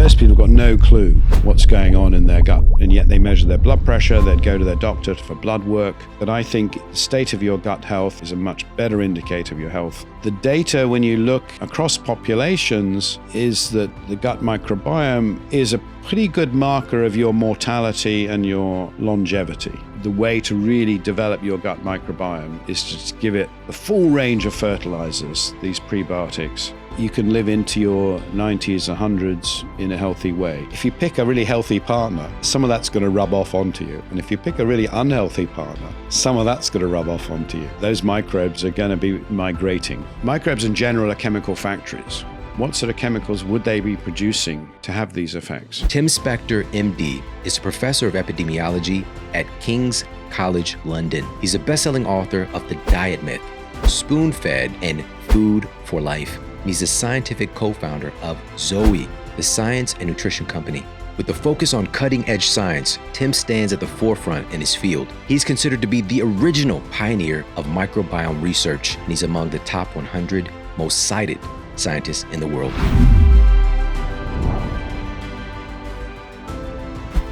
Most people have got no clue what's going on in their gut, and yet they measure their blood pressure, they'd go to their doctor for blood work. But I think the state of your gut health is a much better indicator of your health. The data, when you look across populations, is that the gut microbiome is a pretty good marker of your mortality and your longevity. The way to really develop your gut microbiome is to just give it the full range of fertilizers, these prebiotics. You can live into your 90s or 100s in a healthy way. If you pick a really healthy partner, some of that's going to rub off onto you. And if you pick a really unhealthy partner, some of that's going to rub off onto you. Those microbes are going to be migrating. Microbes in general are chemical factories. What sort of chemicals would they be producing to have these effects? Tim Spector, MD, is a professor of epidemiology at King's College London. He's a best-selling author of The Diet Myth, Spoon-Fed, and Food for Life. He's the scientific co-founder of Zoe, the science and nutrition company. With a focus on cutting-edge science, Tim stands at the forefront in his field. He's considered to be the original pioneer of microbiome research, and he's among the top 100 most cited scientists in the world.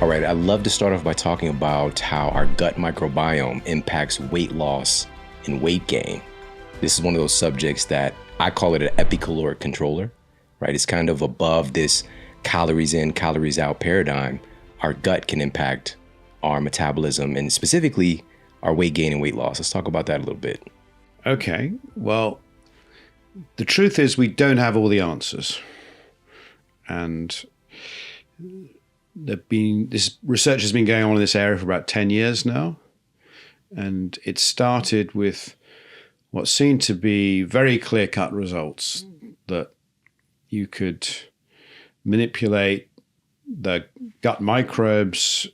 All right, I'd love to start off by talking about how our gut microbiome impacts weight loss and weight gain. This is one of those subjects that I call it an epicaloric controller, right? It's kind of above this calories in, calories out paradigm. Our gut can impact our metabolism and specifically our weight gain and weight loss. Let's talk about that a little bit. Okay, well, the truth is we don't have all the answers. And this research has been going on in this area for about 10 years now. And it started with what seemed to be very clear-cut results, that you could manipulate the gut microbes,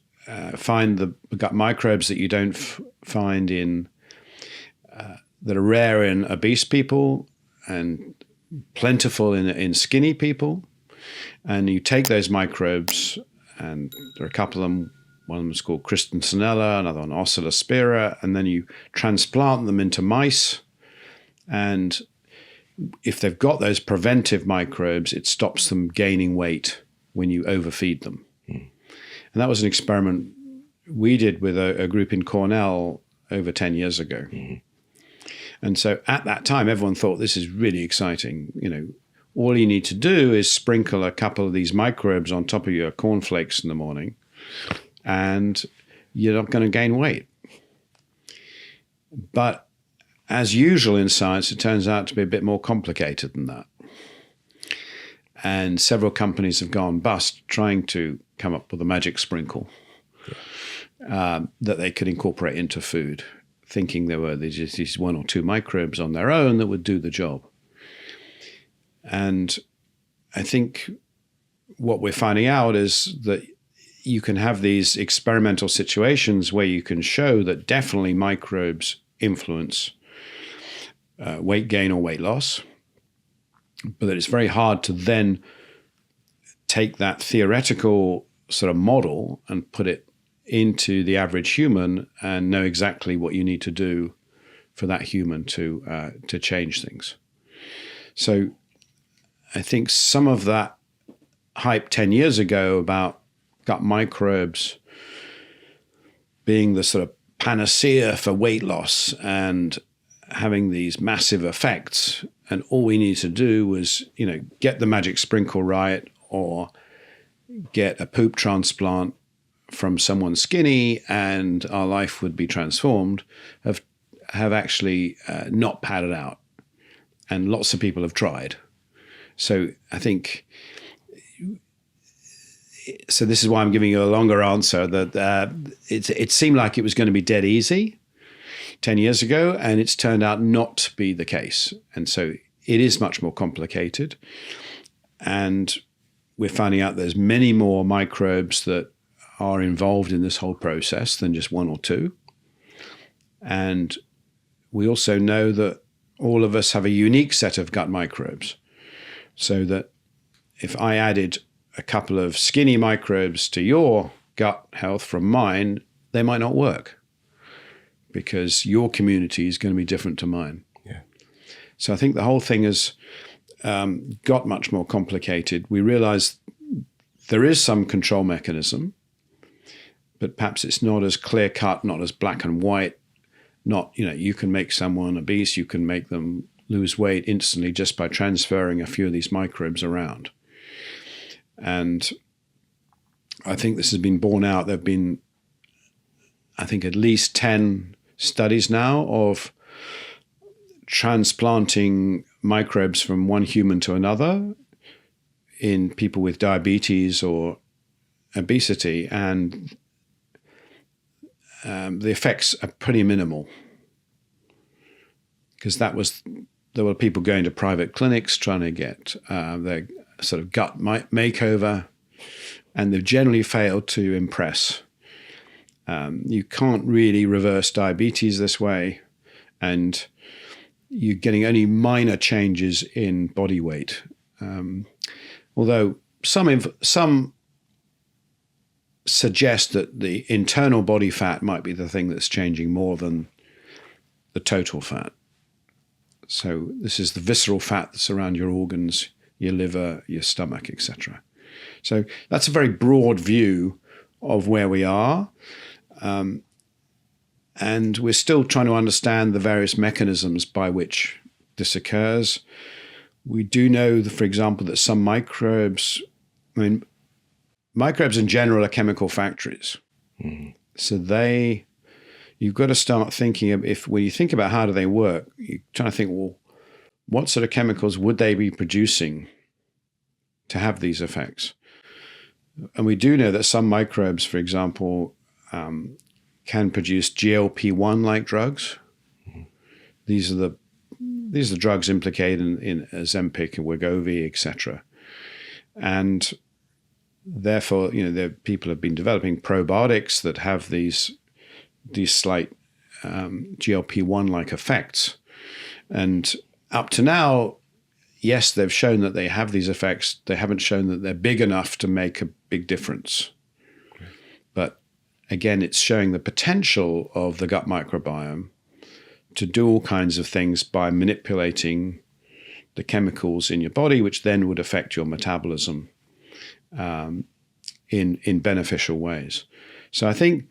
find the gut microbes that you don't find in, that are rare in obese people and plentiful in skinny people. And you take those microbes, and there are a couple of them. One of them is called Christensenella, another one Oscillospira, and then you transplant them into mice. And if they've got those preventive microbes, it stops them gaining weight when you overfeed them. And that was an experiment we did with a group in Cornell over 10 years ago. And so at that time, everyone thought this is really exciting. You know, all you need to do is sprinkle a couple of these microbes on top of your cornflakes in the morning, and you're not going to gain weight. But as usual in science, it turns out to be a bit more complicated than that. And several companies have gone bust trying to come up with a magic sprinkle that they could incorporate into food, thinking there were these one or two microbes on their own that would do the job. And I think what we're finding out is that you can have these experimental situations where you can show that definitely microbes influence weight gain or weight loss, but that it's very hard to then take that theoretical sort of model and put it into the average human and know exactly what you need to do for that human to change things. So I think some of that hype 10 years ago about gut microbes being the sort of panacea for weight loss and having these massive effects, and all we need to do was, you know, get the magic sprinkle right or get a poop transplant from someone skinny and our life would be transformed, have actually not padded out. And lots of people have tried. So I think, so this is why I'm giving you a longer answer, that it seemed like it was going to be dead easy 10 years ago, and it's turned out not to be the case. And so it is much more complicated. And we're finding out there's many more microbes that are involved in this whole process than just one or two. And we also know that all of us have a unique set of gut microbes. So that if I added a couple of skinny microbes to your gut health from mine, they might not work because your community is going to be different to mine. Yeah. So I think the whole thing has got much more complicated. We realize there is some control mechanism, but perhaps it's not as clear cut, not as black and white. Not, you can make someone obese, you can make them lose weight instantly just by transferring a few of these microbes around. And I think this has been borne out. There have been, I think, at least 10 studies now of transplanting microbes from one human to another in people with diabetes or obesity, and the effects are pretty minimal, because there were people going to private clinics trying to get their sort of gut makeover, and they've generally failed to impress. You can't really reverse diabetes this way, and you're getting only minor changes in body weight. Although some suggest that the internal body fat might be the thing that's changing more than the total fat. So this is the visceral fat that's around your organs, your liver, your stomach, etc. So that's a very broad view of where we are. And we're still trying to understand the various mechanisms by which this occurs. We do know, for example, that some microbes, microbes in general are chemical factories. Mm-hmm. So you've got to start thinking of, when you think about how do they work, you're trying to think, well, what sort of chemicals would they be producing to have these effects? And we do know that some microbes, for example, can produce GLP-1 like drugs. Mm-hmm. These are the drugs implicated in Ozempic and Wegovy, etc. And therefore, people have been developing probiotics that have these slight GLP-1 like effects. And up to now, yes, they've shown that they have these effects. They haven't shown that they're big enough to make a big difference. Okay. But again, it's showing the potential of the gut microbiome to do all kinds of things by manipulating the chemicals in your body, which then would affect your metabolism in beneficial ways. So I think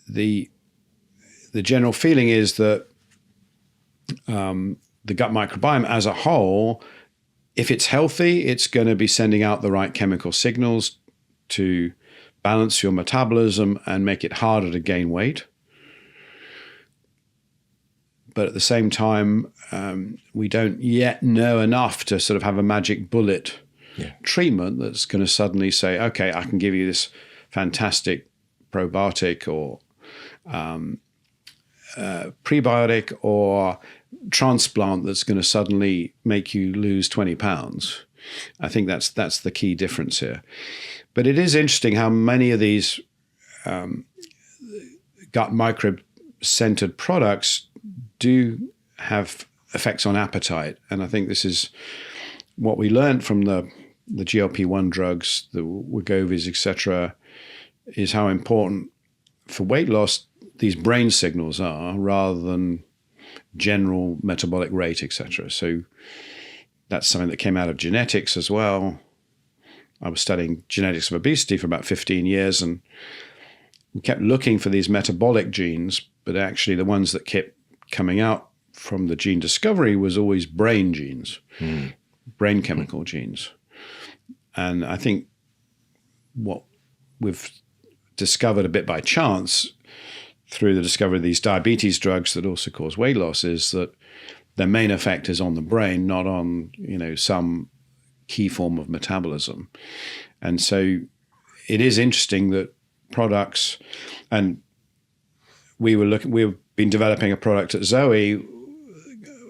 the general feeling is that the gut microbiome as a whole, if it's healthy, it's going to be sending out the right chemical signals to balance your metabolism and make it harder to gain weight. But at the same time, we don't yet know enough to sort of have a magic bullet treatment that's going to suddenly say, okay, I can give you this fantastic probiotic or prebiotic or transplant that's going to suddenly make you lose 20 pounds. I think that's the key difference here. But it is interesting how many of these gut microbe-centered products do have effects on appetite. And I think this is what we learned from the GLP-1 drugs, the Wegovys, etc., is how important for weight loss these brain signals are rather than general metabolic rate, etc. So that's something that came out of genetics as well. I was studying genetics of obesity for about 15 years, and we kept looking for these metabolic genes, but actually the ones that kept coming out from the gene discovery was always brain genes, brain chemical genes. And I think what we've discovered a bit by chance through the discovery of these diabetes drugs that also cause weight loss is that their main effect is on the brain, not on, some key form of metabolism. And so it is interesting that products, and we've been developing a product at Zoe,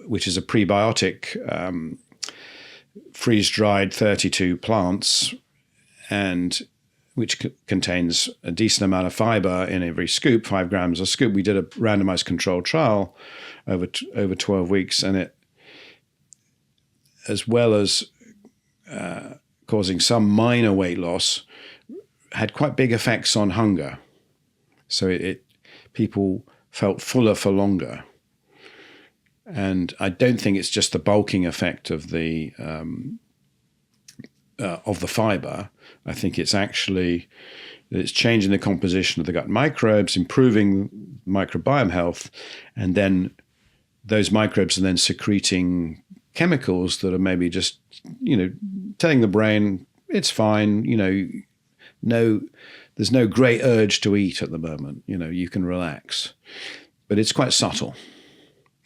which is a prebiotic, freeze-dried 32 plants, and which contains a decent amount of fiber in every scoop, 5 grams a scoop. We did a randomized controlled trial over 12 weeks, and it, as well as causing some minor weight loss, had quite big effects on hunger. So people felt fuller for longer. And I don't think it's just the bulking effect of the of the fiber. I think it's changing the composition of the gut microbes, improving microbiome health, and then those microbes are then secreting chemicals that are maybe just, telling the brain it's fine, there's no great urge to eat at the moment, you can relax. But it's quite subtle.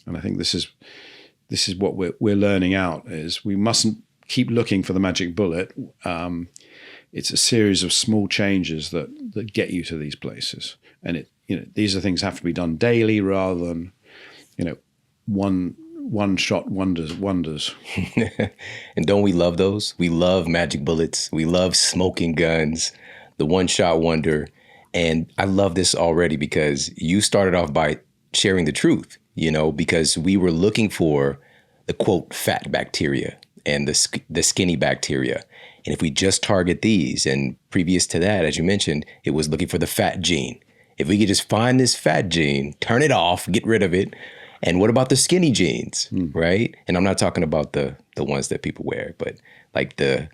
And I think this is what we're learning out, is we mustn't keep looking for the magic bullet. It's a series of small changes that get you to these places. And these are things that have to be done daily rather than, one shot wonders. And don't we love those? We love magic bullets. We love smoking guns, the one shot wonder. And I love this already because you started off by sharing the truth, because we were looking for the quote fat bacteria and the skinny bacteria. And if we just target these, and previous to that, as you mentioned, it was looking for the fat gene. If we could just find this fat gene, turn it off, get rid of it. And what about the skinny genes, right? And I'm not talking about the ones that people wear, but like the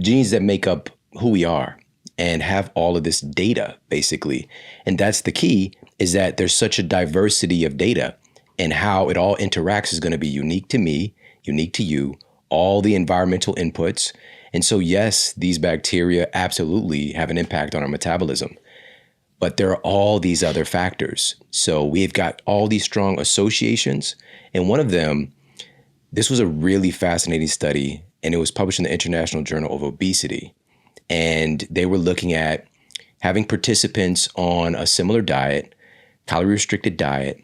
genes that make up who we are and have all of this data, basically. And that's the key, is that there's such a diversity of data, and how it all interacts is going to be unique to me, unique to you, all the environmental inputs. And so, yes, these bacteria absolutely have an impact on our metabolism. But there are all these other factors. So we've got all these strong associations. And one of them, this was a really fascinating study, and it was published in the International Journal of Obesity. And they were looking at having participants on a similar diet, calorie-restricted diet,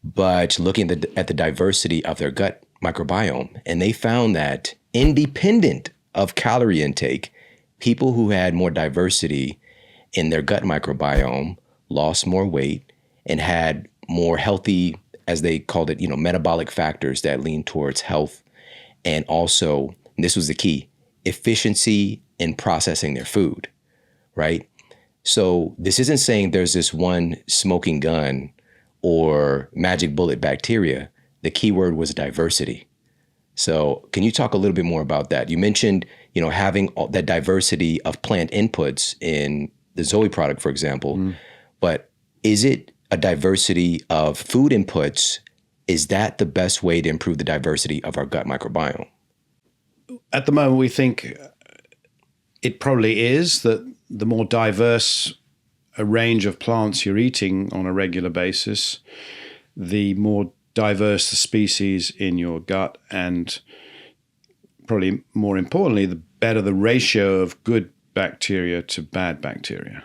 but looking at the diversity of their gut microbiome. And they found that independent of calorie intake, people who had more diversity in their gut microbiome lost more weight and had more healthy, as they called it, metabolic factors that lean towards health. And also, and this was the key, efficiency in processing their food, right? So this isn't saying there's this one smoking gun or magic bullet bacteria. The key word was diversity. So can you talk a little bit more about that? You mentioned, having that diversity of plant inputs in the Zoe product, for example, but is it a diversity of food inputs? Is that the best way to improve the diversity of our gut microbiome? At the moment, we think it probably is, that the more diverse a range of plants you're eating on a regular basis, the more diverse the species in your gut, and probably more importantly, the better the ratio of good bacteria to bad bacteria.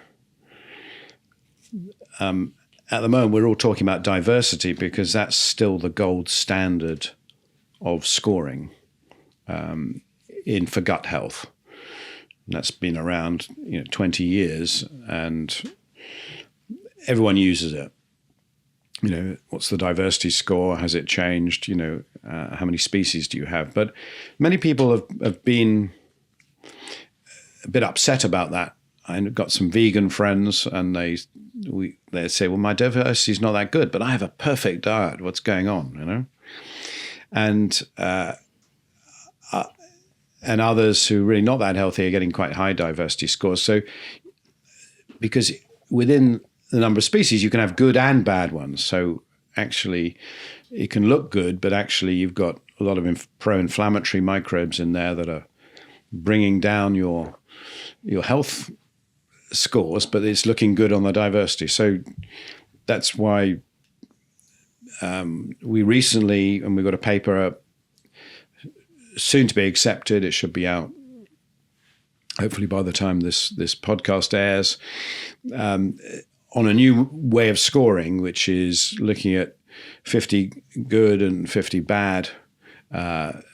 At the moment, we're all talking about diversity because that's still the gold standard of scoring for gut health. And that's been around 20 years, and everyone uses it. What's the diversity score? Has it changed? How many species do you have? But many people have been a bit upset about that. I've got some vegan friends, and they say, well, my diversity is not that good, but I have a perfect diet. What's going on, And others who are really not that healthy are getting quite high diversity scores. So because within the number of species, you can have good and bad ones. So actually, it can look good, but actually you've got a lot of pro-inflammatory microbes in there that are bringing down your health scores, but it's looking good on the diversity. So that's why we recently, and we've got a paper soon to be accepted. It should be out hopefully by the time this podcast airs, on a new way of scoring, which is looking at 50 good and 50 bad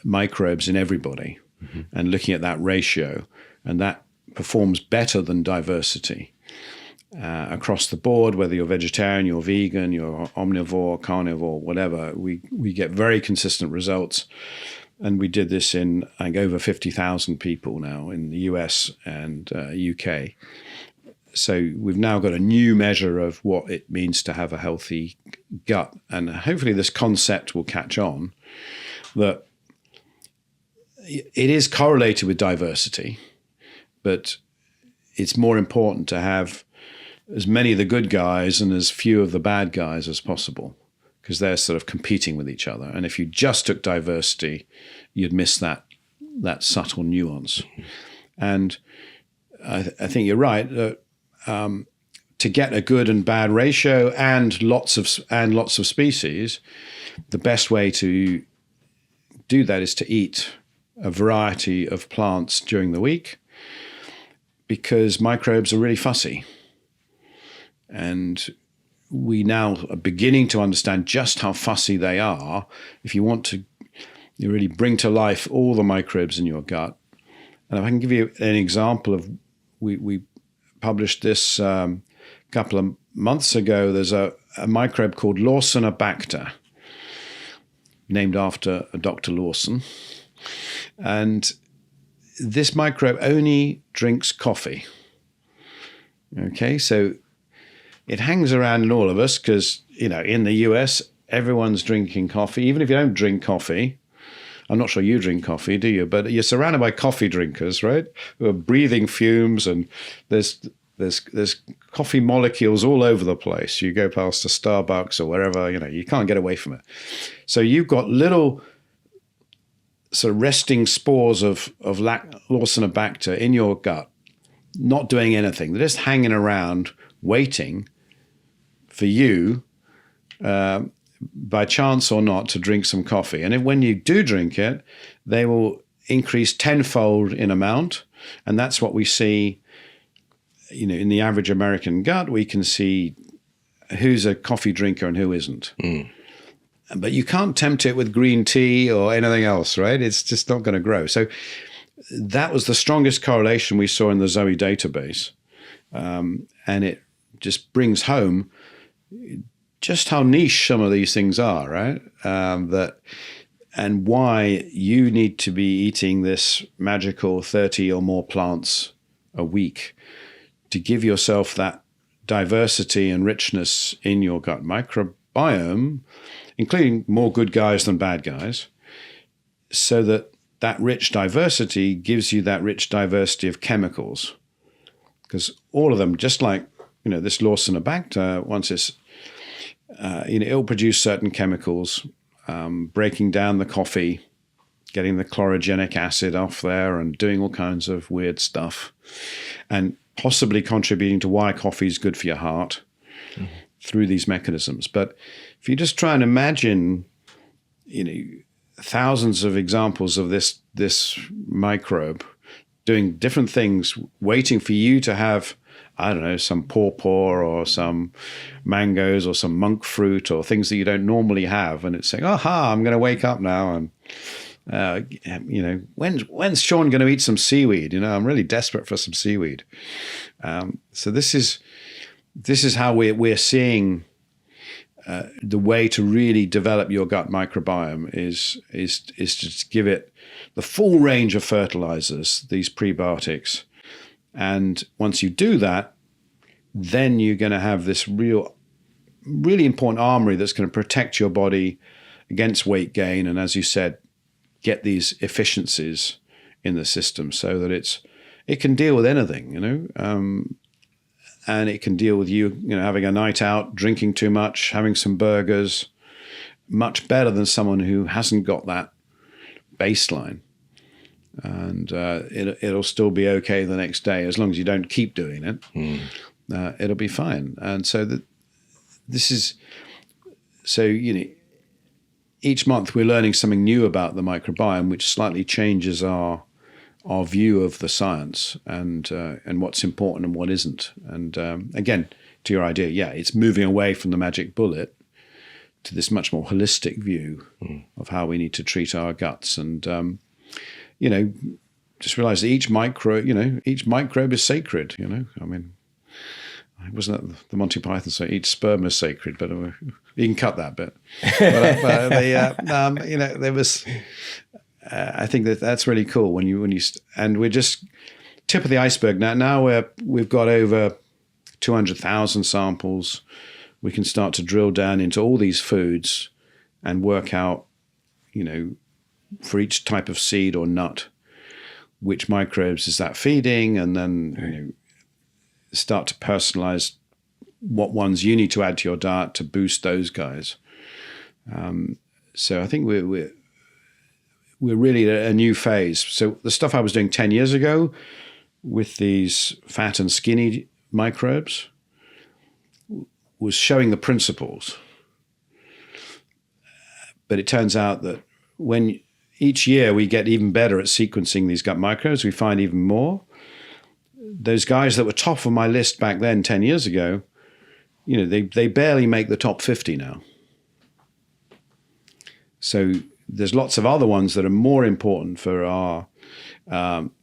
microbes in everybody, and looking at that ratio, and that performs better than diversity across the board, whether you're vegetarian, you're vegan, you're omnivore, carnivore, whatever. We get very consistent results. And we did this in, I think, over 50,000 people now in the US and UK. So we've now got a new measure of what it means to have a healthy gut. And hopefully this concept will catch on, that it is correlated with diversity, but it's more important to have as many of the good guys and as few of the bad guys as possible, because they're sort of competing with each other. And if you just took diversity, you'd miss that subtle nuance. And I think you're right that to get a good and bad ratio and lots of species, the best way to do that is to eat a variety of plants during the week, because microbes are really fussy. And we now are beginning to understand just how fussy they are. If you want to really bring to life all the microbes in your gut. And if I can give you an example of, we published this a couple of months ago. There's a microbe called Lawsonobacter, named after Dr. Lawson. And this microbe only drinks coffee. Okay, so it hangs around in all of us because, in the US, everyone's drinking coffee. Even if you don't drink coffee, I'm not sure you drink coffee, do you? But you're surrounded by coffee drinkers, right? Who are breathing fumes, and there's coffee molecules all over the place. You go past a Starbucks or wherever, you can't get away from it. So you've got little sort of resting spores of Lawsonobacter in your gut, not doing anything. They're just hanging around, waiting for you, by chance or not, to drink some coffee. And when you do drink it, they will increase tenfold in amount. And that's what we see, in the average American gut. We can see who's a coffee drinker and who isn't. Mm. But you can't tempt it with green tea or anything else, right? It's just not going to grow. So that was the strongest correlation we saw in the Zoe database. And it just brings home just how niche some of these things are, right? And why you need to be eating this magical 30 or more plants a week to give yourself that diversity and richness in your gut microbiome, including more good guys than bad guys, so that rich diversity gives you that rich diversity of chemicals. Because all of them, just like, this Lawsonobacter, once it's, it'll produce certain chemicals, breaking down the coffee, getting the chlorogenic acid off there and doing all kinds of weird stuff, and possibly contributing to why coffee is good for your heart through these mechanisms. But if you just try and imagine, thousands of examples of this microbe doing different things, waiting for you to have, I don't know, some pawpaw or some mangoes or some monk fruit or things that you don't normally have. And it's saying, aha, I'm going to wake up now. And, when's Shawn going to eat some seaweed? I'm really desperate for some seaweed. So this is how we're seeing the way to really develop your gut microbiome is to give it the full range of fertilizers, these prebiotics. And once you do that, then you're going to have this really important armory that's going to protect your body against weight gain. And as you said, get these efficiencies in the system so that it can deal with anything, and it can deal with you having a night out, drinking too much, having some burgers, much better than someone who hasn't got that baseline. And it'll still be okay the next day as long as you don't keep doing it. It'll be fine. And so each month we're learning something new about the microbiome, which slightly changes our view of the science and what's important and what isn't. And again, to your idea, it's moving away from the magic bullet to this much more holistic view of how we need to treat our guts. And just realize that each microbe is sacred. I mean, it wasn't the Monty Python say each sperm is sacred, but you can cut that bit. But there was. I think that's really cool when you and we're just tip of the iceberg now. Now we've got over 200,000 samples. We can start to drill down into all these foods and work out, for each type of seed or nut, which microbes is that feeding, and then start to personalize what ones you need to add to your diet to boost those guys. So I think we're really at a new phase. So the stuff I was doing 10 years ago with these fat and skinny microbes was showing the principles. But it turns out that when each year we get even better at sequencing these gut microbes, we find even more. Those guys that were top of my list back then, 10 years ago, they barely make the top 50 now. So there's lots of other ones that are more important for our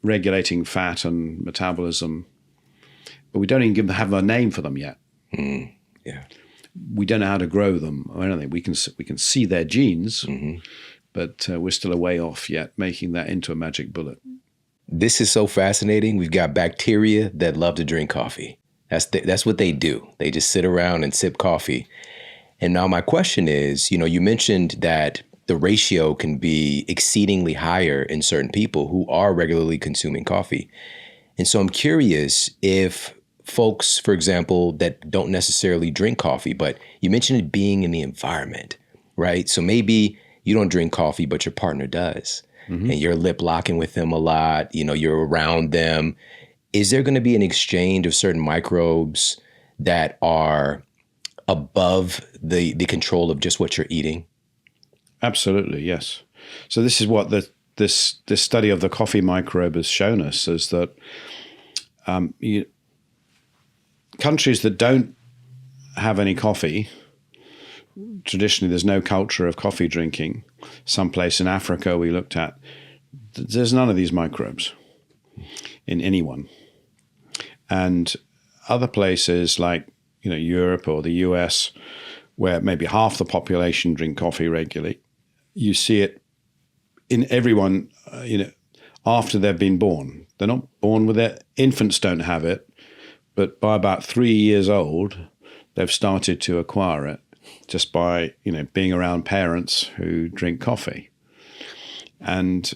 regulating fat and metabolism, but we don't even have a name for them yet. Yeah, we don't know how to grow them. I don't think we can see their genes, but we're still a way off yet making that into a magic bullet. This is so fascinating. We've got bacteria that love to drink coffee. That's what they do. They just sit around and sip coffee. And now my question is, you mentioned that the ratio can be exceedingly higher in certain people who are regularly consuming coffee. And so I'm curious if folks, for example, that don't necessarily drink coffee, but you mentioned it being in the environment, right? So maybe you don't drink coffee, but your partner does. And you're lip locking with them a lot, you're around them. Is there going to be an exchange of certain microbes that are above the control of just what you're eating? Absolutely, yes. So this is what this study of the coffee microbe has shown us, is that countries that don't have any coffee, traditionally there's no culture of coffee drinking. Someplace in Africa we looked at, there's none of these microbes in anyone. And other places like Europe or the US, where maybe half the population drink coffee regularly, you see it in everyone, after they've been born. They're not born with it. Infants don't have it, but by about 3 years old, they've started to acquire it just by, being around parents who drink coffee. And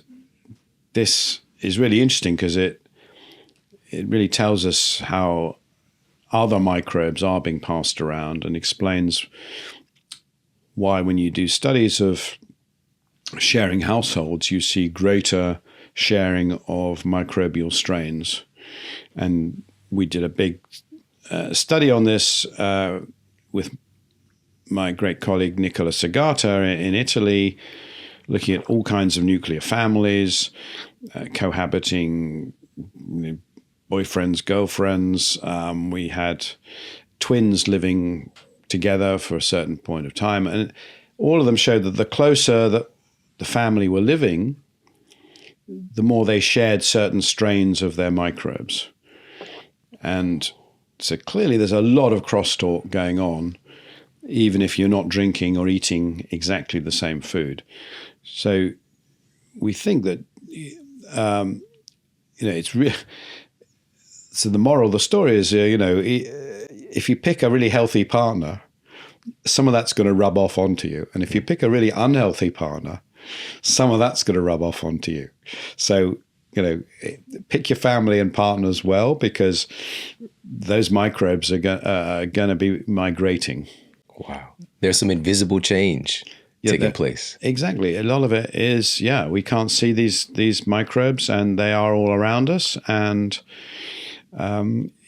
this is really interesting because it really tells us how other microbes are being passed around, and explains why when you do studies of sharing households, you see greater sharing of microbial strains. And we did a big study on this with my great colleague Nicola Segata in Italy, looking at all kinds of nuclear families, cohabiting, boyfriends, girlfriends. We had twins living together for a certain point of time. And all of them showed that the closer that the family were living, the more they shared certain strains of their microbes. And so clearly there's a lot of crosstalk going on, even if you're not drinking or eating exactly the same food. So we think that, it's real. So the moral of the story is, if you pick a really healthy partner, some of that's going to rub off onto you. And if you pick a really unhealthy partner, some of that's going to rub off onto you. So, pick your family and partners well, because those microbes are going to be migrating. Wow. There's some invisible change taking place. Exactly. A lot of it is, we can't see these microbes, and they are all around us. And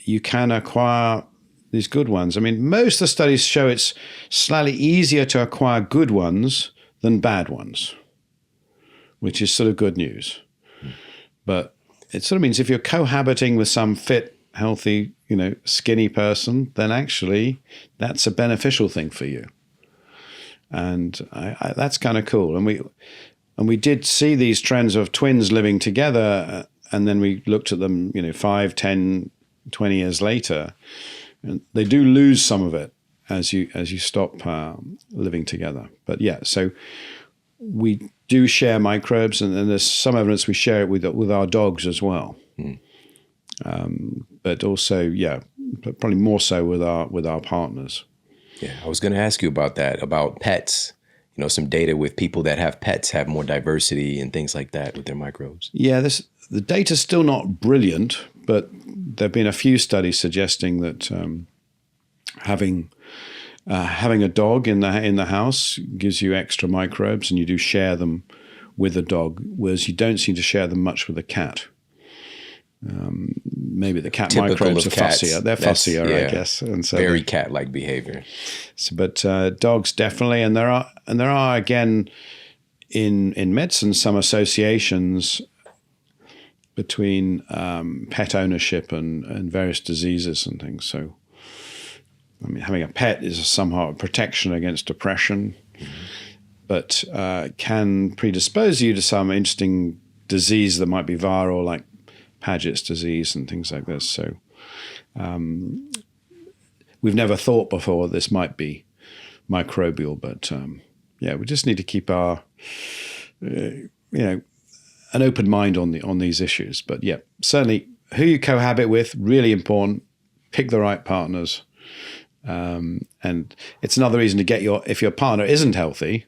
you can acquire these good ones. I mean, most of the studies show it's slightly easier to acquire good ones than bad ones, which is sort of good news. But it sort of means if you're cohabiting with some fit, healthy, skinny person, then actually that's a beneficial thing for you. And that's kind of cool. And we did see these trends of twins living together, and then we looked at them, 5, 10, 20 years later, and they do lose some of it as you stop living together. But so we do share microbes, and there's some evidence we share it with our dogs as well. But also, probably more so with our partners. Yeah, I was going to ask you about that, about pets. some data with people that have pets have more diversity and things like that with their microbes. Yeah, the data's still not brilliant, but there have been a few studies suggesting that having a dog in the house gives you extra microbes, and you do share them with a dog, whereas you don't seem to share them much with a cat. Maybe the cat Typical microbes are of cats. fussier. They're fussier, I guess. And so very cat-like behavior. But dogs definitely, and there are again in medicine some associations between pet ownership and various diseases and things. So, I mean, having a pet is somehow a protection against depression, but can predispose you to some interesting disease that might be viral, like Paget's disease and things like this. So we've never thought before this might be microbial, but we just need to keep our an open mind on these issues. But yeah, certainly who you cohabit with, really important. Pick the right partners. And it's another reason to if your partner isn't healthy,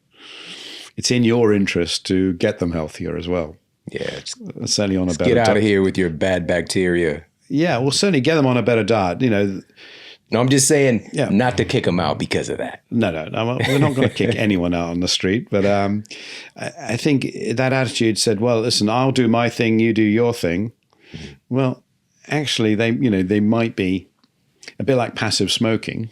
it's in your interest to get them healthier as well. Yeah. Certainly on a better diet. Get out of here with your bad bacteria. Yeah, well, certainly get them on a better diet. No, I'm just saying not to kick them out because of that. No, we're not going to kick anyone out on the street. But I think that attitude said, well, listen, I'll do my thing, you do your thing. Well, actually, they might be a bit like passive smoking.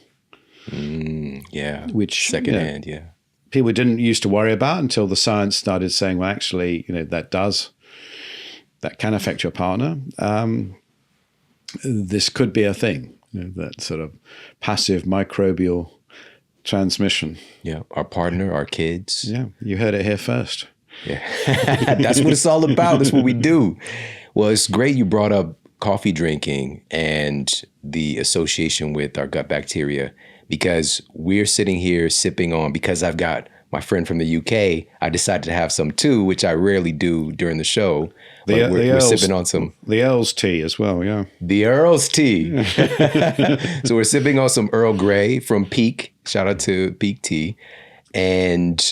Which secondhand, people didn't used to worry about until the science started saying, well, actually, that can affect your partner. This could be a thing, that sort of passive microbial transmission. Yeah, our partner, our kids. Yeah, you heard it here first. Yeah, that's what it's all about. That's what we do. Well, it's great you brought up coffee drinking and the association with our gut bacteria, because we're sitting here sipping on, because I've got my friend from the UK, I decided to have some too, which I rarely do during the show. We're sipping on some. The Earl's tea as well, yeah. The Earl's tea. So we're sipping on some Earl Grey from Peak. Shout out to Peak Tea. And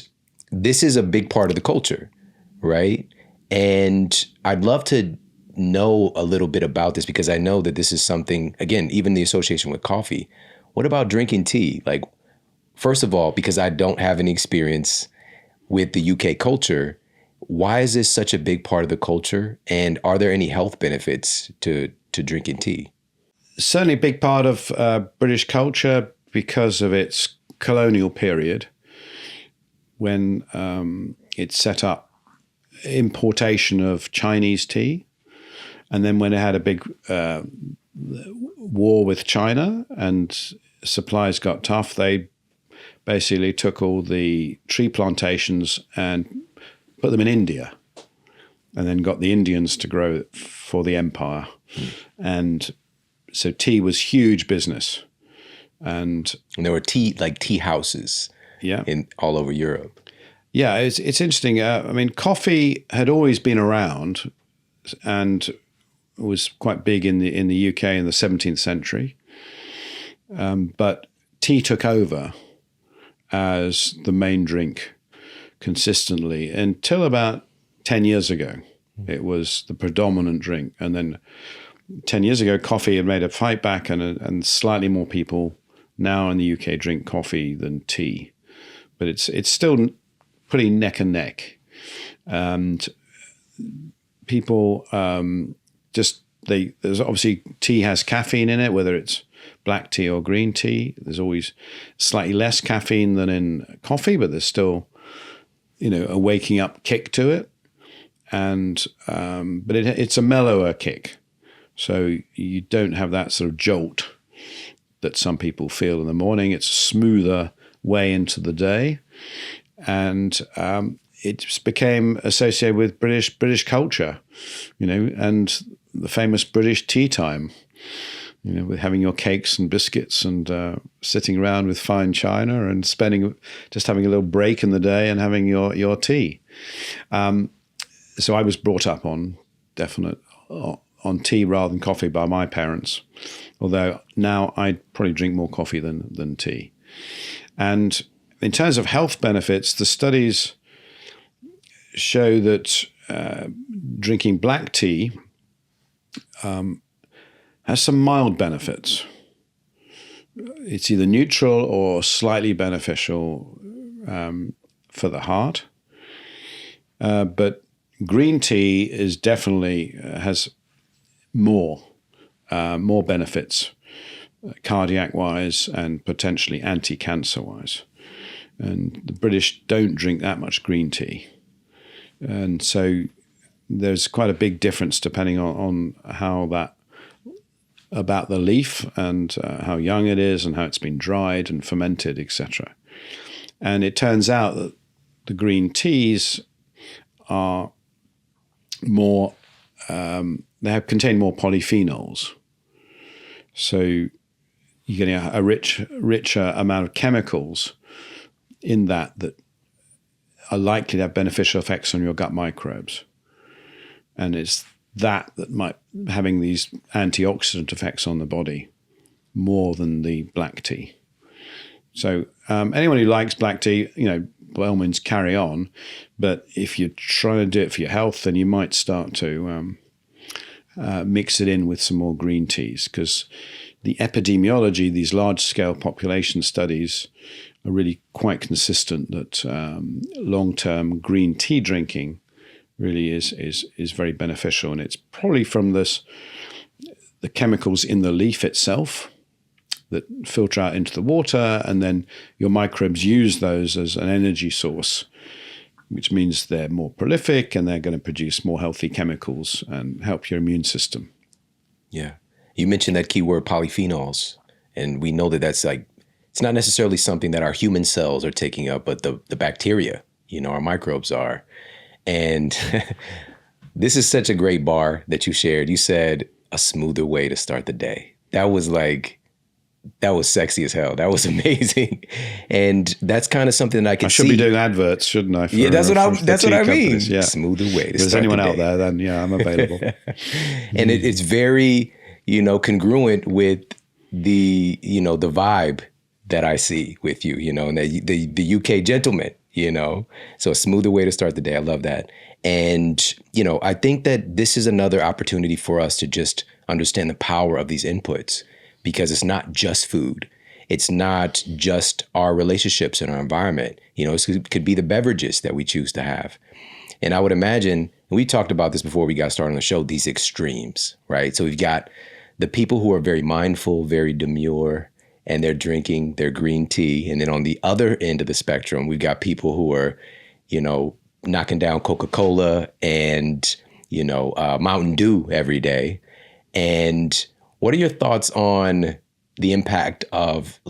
this is a big part of the culture, right? And I'd love to know a little bit about this, because I know that this is something, again, even the association with coffee. What about drinking tea? Like, first of all, because I don't have any experience with the UK culture, why is this such a big part of the culture? And are there any health benefits to drinking tea? Certainly a big part of British culture because of its colonial period, when it set up importation of Chinese tea. And then when it had a big war with China and supplies got tough, they basically took all the tree plantations and put them in India, and then got the Indians to grow it for the empire. And so tea was huge business. And there were tea houses in all over Europe. Yeah, it's interesting. I mean, coffee had always been around and was quite big in the UK in the 17th century. But tea took over as the main drink consistently until about 10 years ago. It was the predominant drink. And then 10 years ago, coffee had made a fight back, and slightly more people now in the UK drink coffee than tea. But it's still pretty neck and neck. And people there's obviously, tea has caffeine in it, whether it's black tea or green tea. There's always slightly less caffeine than in coffee, but there's still, a waking up kick to it. And but it's a mellower kick. So you don't have that sort of jolt that some people feel in the morning. It's a smoother way into the day. And it became associated with British culture, and the famous British tea time, with having your cakes and biscuits and sitting around with fine china and just having a little break in the day and having your tea. So I was brought up on tea rather than coffee by my parents, although now I probably drink more coffee than tea. And in terms of health benefits, the studies show that drinking black tea has some mild benefits. It's either neutral or slightly beneficial for the heart. But green tea is definitely has more benefits, cardiac-wise and potentially anti-cancer-wise. And the British don't drink that much green tea. And so there's quite a big difference depending on how about the leaf and how young it is and how it's been dried and fermented, etc. And it turns out that the green teas are more, contain more polyphenols. So you're getting a richer amount of chemicals in that are likely to have beneficial effects on your gut microbes. And it's that might having these antioxidant effects on the body more than the black tea. So anyone who likes black tea, by all means carry on. But if you're trying to do it for your health, then you might start to mix it in with some more green teas, because the epidemiology, these large-scale population studies, are really quite consistent that long-term green tea drinking really is very beneficial. And it's probably from the chemicals in the leaf itself that filter out into the water, and then your microbes use those as an energy source, which means they're more prolific and they're going to produce more healthy chemicals and help your immune system. Yeah. You mentioned that keyword polyphenols, and we know that that's it's not necessarily something that our human cells are taking up, but the bacteria, our microbes are. And this is such a great bar that you shared. You said a smoother way to start the day. That was sexy as hell. That was amazing. And that's kind of something that I can see. I should be doing adverts, shouldn't I? Yeah, that's what I mean. Yeah. Smoother way to start the day. If there's anyone out there, then yeah, I'm available. And it's very, congruent with the vibe that I see with you, and the UK gentleman, So a smoother way to start the day. I love that. And, I think that this is another opportunity for us to just understand the power of these inputs, because it's not just food. It's not just our relationships in our environment. It could be the beverages that we choose to have. And I would imagine, and we talked about this before we got started on the show, these extremes, right? So we've got the people who are very mindful, very demure, and they're drinking their green tea. And then on the other end of the spectrum, we've got people who are, knocking down Coca-Cola and, Mountain Dew every day. And what are your thoughts on the impact of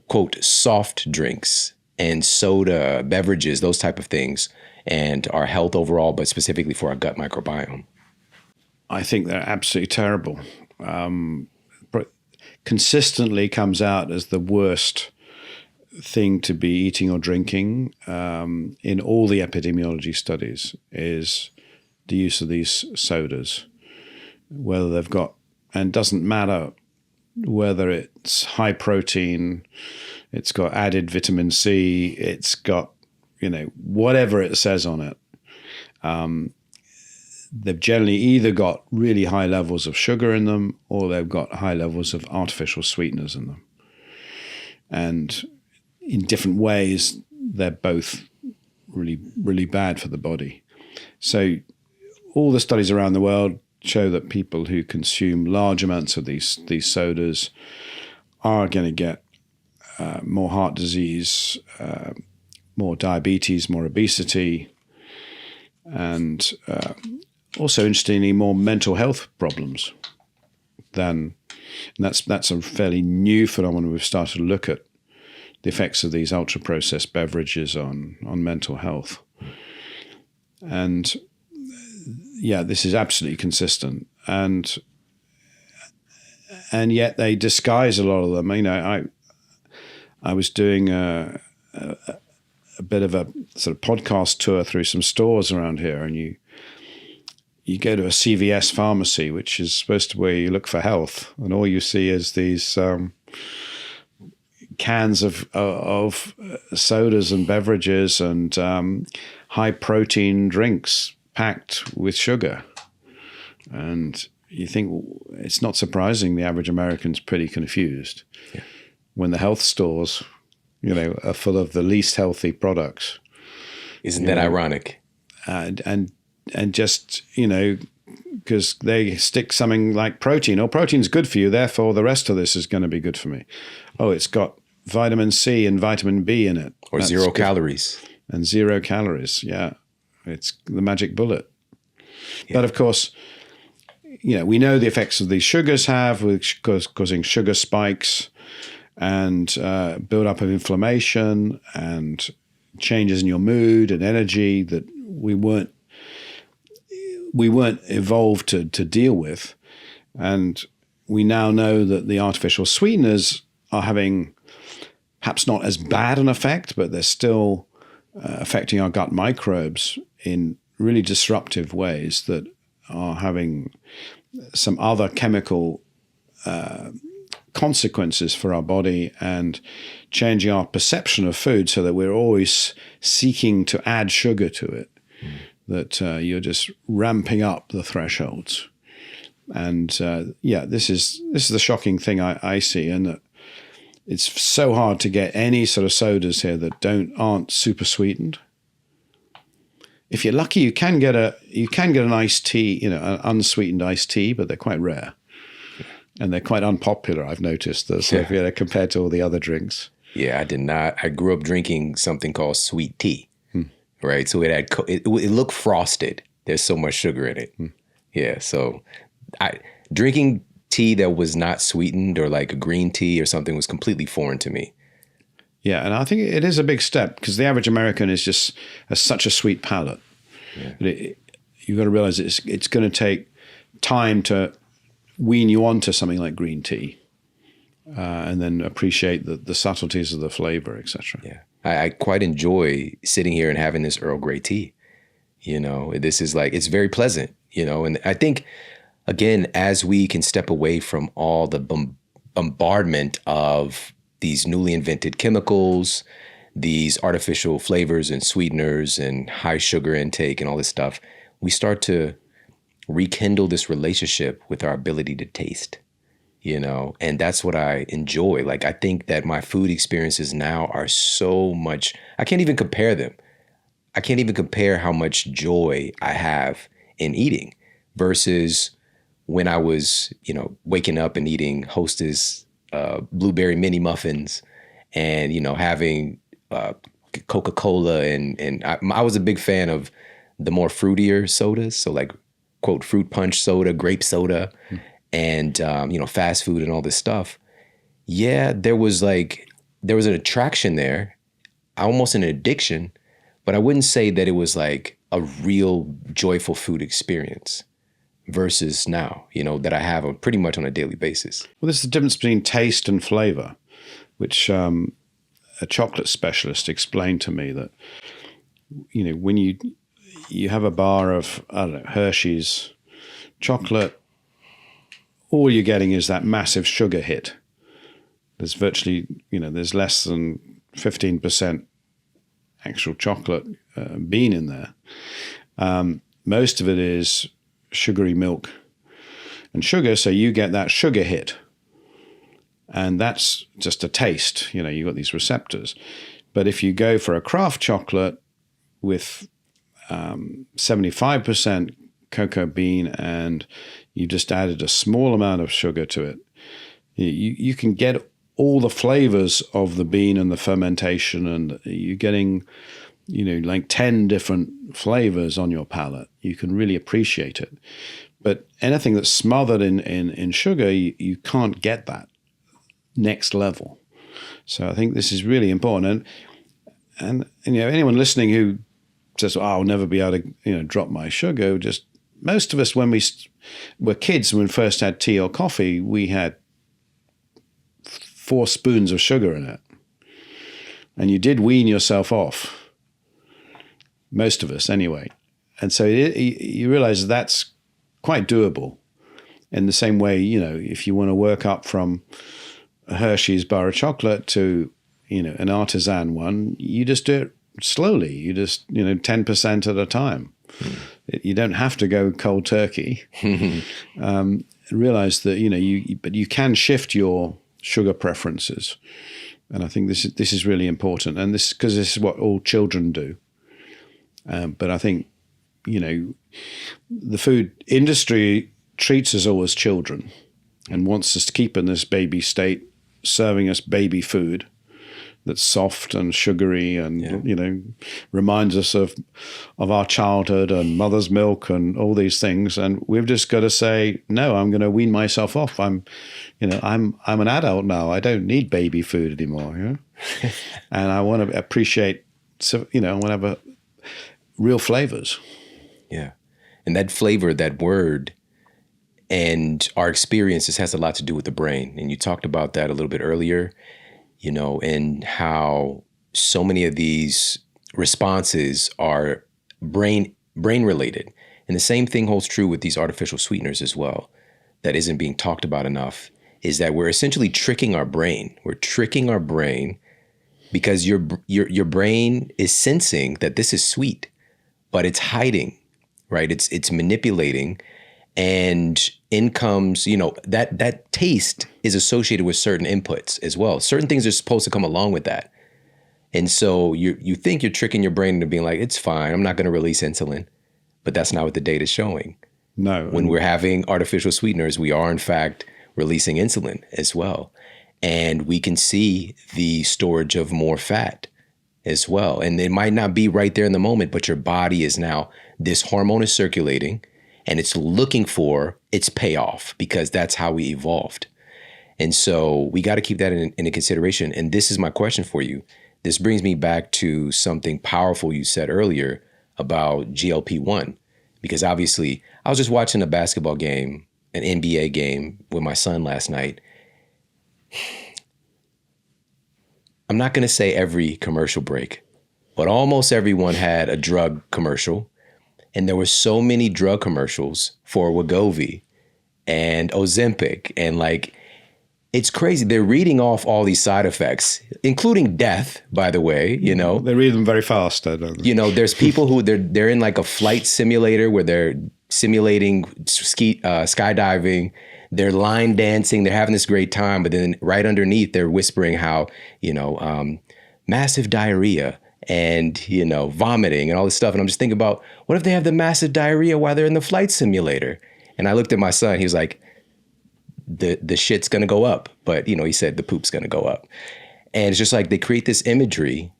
quote, soft drinks and soda, beverages, those type of things, and our health overall, but specifically for our gut microbiome? I think they're absolutely terrible. Consistently comes out as the worst thing to be eating or drinking in all the epidemiology studies is the use of these sodas, whether they've got, and it doesn't matter whether it's high protein, it's got added vitamin C, it's got, whatever it says on it. They've generally either got really high levels of sugar in them, or they've got high levels of artificial sweeteners in them. And in different ways, they're both really, really bad for the body. So all the studies around the world show that people who consume large amounts of these sodas are going to get more heart disease, more diabetes, more obesity, and also, interestingly, more mental health problems and that's a fairly new phenomenon. We've started to look at the effects of these ultra-processed beverages on mental health. And yeah, this is absolutely consistent. And yet they disguise a lot of them. I was doing a bit of a sort of podcast tour through some stores around here, and you go to a CVS pharmacy, which is supposed to be where you look for health, and all you see is these cans of sodas and beverages and high protein drinks packed with sugar. And you think it's not surprising the average American's pretty confused when the health stores, are full of the least healthy products. Isn't that ironic? And just, because they stick something like protein. Oh, protein's good for you, therefore the rest of this is going to be good for me. Oh, it's got vitamin C and vitamin B in it. Or That's 0 good. calories. And 0 calories, yeah. It's the magic bullet. Yeah. But of course, we know the effects of these sugars have, which causing sugar spikes and build-up of inflammation and changes in your mood and energy that we weren't evolved to deal with. And we now know that the artificial sweeteners are having perhaps not as bad an effect, but they're still affecting our gut microbes in really disruptive ways that are having some other chemical consequences for our body and changing our perception of food so that we're always seeking to add sugar to it, that you're just ramping up the thresholds. And this is the shocking thing I see, and that it's so hard to get any sort of sodas here that aren't super sweetened. If you're lucky, you can get an iced tea, an unsweetened iced tea, but they're quite rare, and they're quite unpopular. I've noticed that compared to all the other drinks. Yeah, I did not. I grew up drinking something called sweet tea, right? So it looked frosted. There's so much sugar in it. Yeah, so drinking tea that was not sweetened or like a green tea or something was completely foreign to me. Yeah, and I think it is a big step because the average American has such a sweet palate. Yeah. You've got to realize it's going to take time to wean you onto something like green tea, and then appreciate the subtleties of the flavor, etc. Yeah, I quite enjoy sitting here and having this Earl Grey tea. This is it's very pleasant. And I think, again, as we can step away from all the bombardment of these newly invented chemicals, these artificial flavors and sweeteners and high sugar intake and all this stuff, we start to rekindle this relationship with our ability to taste, and that's what I enjoy. I think that my food experiences now are so much, I can't even compare them. I can't even compare how much joy I have in eating versus when I was, waking up and eating Hostess blueberry mini muffins and, having Coca-Cola. And I was a big fan of the more fruitier sodas. So quote, fruit punch soda, grape soda, and, fast food and all this stuff. Yeah, there was an attraction there, almost an addiction, but I wouldn't say that it was a real joyful food experience versus now, that I have pretty much on a daily basis. Well, this is the difference between taste and flavor, which a chocolate specialist explained to me that, when you have a bar of, Hershey's chocolate, all you're getting is that massive sugar hit. There's virtually, there's less than 15% actual chocolate bean in there. Most of it is sugary milk and sugar, so you get that sugar hit. And that's just a taste, you've got these receptors. But if you go for a craft chocolate with 75% cocoa bean and you just added a small amount of sugar to it, you can get all the flavors of the bean and the fermentation, and you're getting 10 different flavors on your palate. You can really appreciate it. But anything that's smothered in sugar, you can't get that next level. So I think this is really important. And anyone listening who says, I'll never be able to drop my sugar, just most of us, when we were kids, when we first had tea or coffee, we had 4 spoons of sugar in it. And you did wean yourself off. Most of us, anyway. And so you realize that's quite doable. In the same way, if you want to work up from a Hershey's bar of chocolate to, an artisan one, you just do it slowly. You just, 10% at a time. You don't have to go cold turkey. Realize that, but you can shift your sugar preferences. And I think this is really important. And because this is what all children do. But I think, the food industry treats us all as children and wants us to keep in this baby state, serving us baby food that's soft and sugary and, reminds us of our childhood and mother's milk and all these things. And we've just got to say, no, I'm going to wean myself off. I'm an adult now. I don't need baby food anymore. And I want to appreciate, I want to have real flavors. Yeah. And that flavor, that word, and our experiences has a lot to do with the brain. And you talked about that a little bit earlier, and how so many of these responses are brain related. And the same thing holds true with these artificial sweeteners as well. That isn't being talked about enough, is that we're essentially tricking our brain. We're tricking our brain because your brain is sensing that this is sweet, but it's hiding, right? It's manipulating. And in comes, that taste is associated with certain inputs as well. Certain things are supposed to come along with that. And so you think you're tricking your brain into being like, it's fine, I'm not going to release insulin. But that's not what the data is showing. No. When we're having artificial sweeteners, we are in fact releasing insulin as well. And we can see the storage of more fat as well. And it might not be right there in the moment, but your body is now, this hormone is circulating and it's looking for its payoff because that's how we evolved. And so we got to keep that in consideration. And this is my question for you. This brings me back to something powerful you said earlier about GLP-1, because obviously I was just watching a basketball game, an NBA game with my son last night. I'm not going to say every commercial break, but almost everyone had a drug commercial. And there were so many drug commercials for Wegovy and Ozempic. And it's crazy. They're reading off all these side effects, including death, by the way, They read them very fast, don't they? There's people who they're in like a flight simulator where they're simulating skydiving. They're line dancing. They're having this great time. But then right underneath, they're whispering how, massive diarrhea and, vomiting and all this stuff. And I'm just thinking about, what if they have the massive diarrhea while they're in the flight simulator? And I looked at my son. He was like, the shit's going to go up. But, he said the poop's going to go up. And it's just like they create this imagery.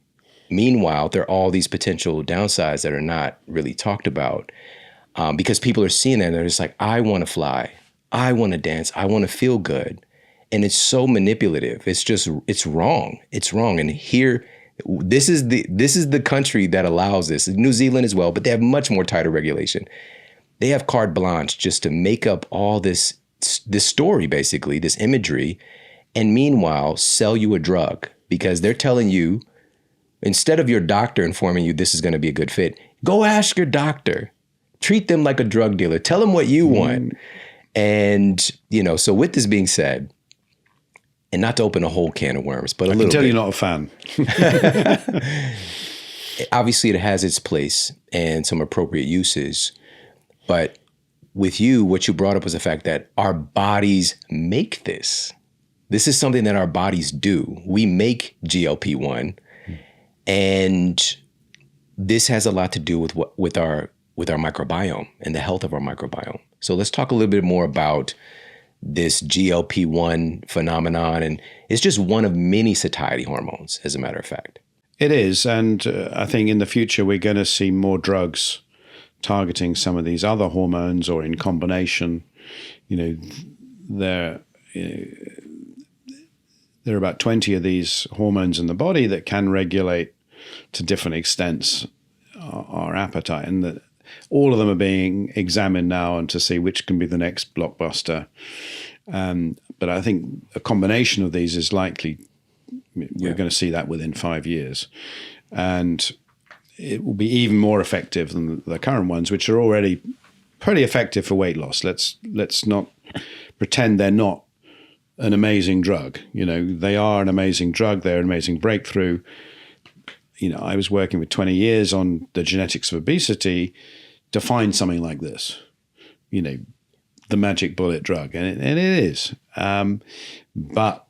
Meanwhile, there are all these potential downsides that are not really talked about because people are seeing that and they're just like, I want to fly. I want to dance. I want to feel good. And it's so manipulative. It's wrong. It's wrong. And here, this is the country that allows this. New Zealand as well, but they have much more tighter regulation. They have carte blanche just to make up all this story, basically, this imagery, and meanwhile sell you a drug because they're telling you, instead of your doctor informing you this is going to be a good fit, go ask your doctor. Treat them like a drug dealer. Tell them what you want. And, so with this being said, and not to open a whole can of worms, but a little bit. I can tell you're not a fan. Obviously, it has its place and some appropriate uses. But with you, what you brought up was the fact that our bodies make this. This is something that our bodies do. We make GLP-1. And this has a lot to do with our microbiome and the health of our microbiome. So let's talk a little bit more about this GLP-1 phenomenon. And it's just one of many satiety hormones, as a matter of fact. It is. And I think in the future, we're going to see more drugs targeting some of these other hormones or in combination. There are about 20 of these hormones in the body that can regulate to different extents our appetite. And that all of them are being examined now and to see which can be the next blockbuster. But I think a combination of these is likely, we're going to see that within 5 years. And it will be even more effective than the current ones, which are already pretty effective for weight loss. Let's not pretend they're not an amazing drug. They are an amazing drug. They're an amazing breakthrough. I was working with 20 years on the genetics of obesity to find something like this, the magic bullet drug. And it is. But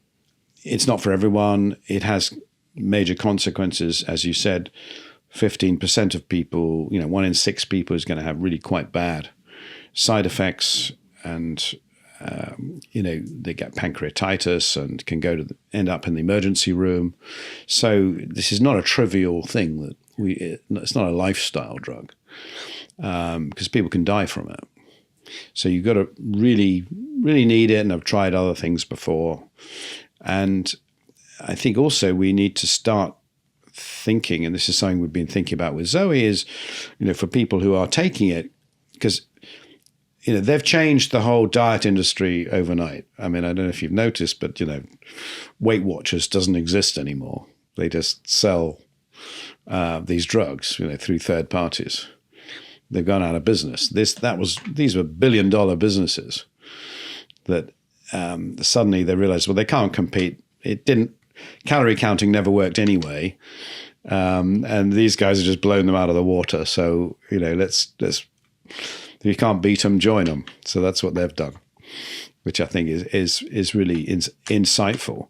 it's not for everyone. It has major consequences. As you said, 15% of people, 1 in 6 people is going to have really quite bad side effects. And, they get pancreatitis and can end up in the emergency room. So this is not a trivial thing it's not a lifestyle drug, because people can die from it. So you've got to really, really need it. And I've tried other things before. And I think also we need to start thinking, and this is something we've been thinking about with Zoe, is, for people who are taking it, because, they've changed the whole diet industry overnight. I mean, I don't know if you've noticed, but, Weight Watchers doesn't exist anymore. They just sell these drugs, through third parties. They've gone out of business. These were billion-dollar businesses that suddenly they realized, well, they can't compete. Calorie counting never worked anyway, and these guys have just blown them out of the water. So let's if you can't beat them, join them. So that's what they've done, which I think is really insightful.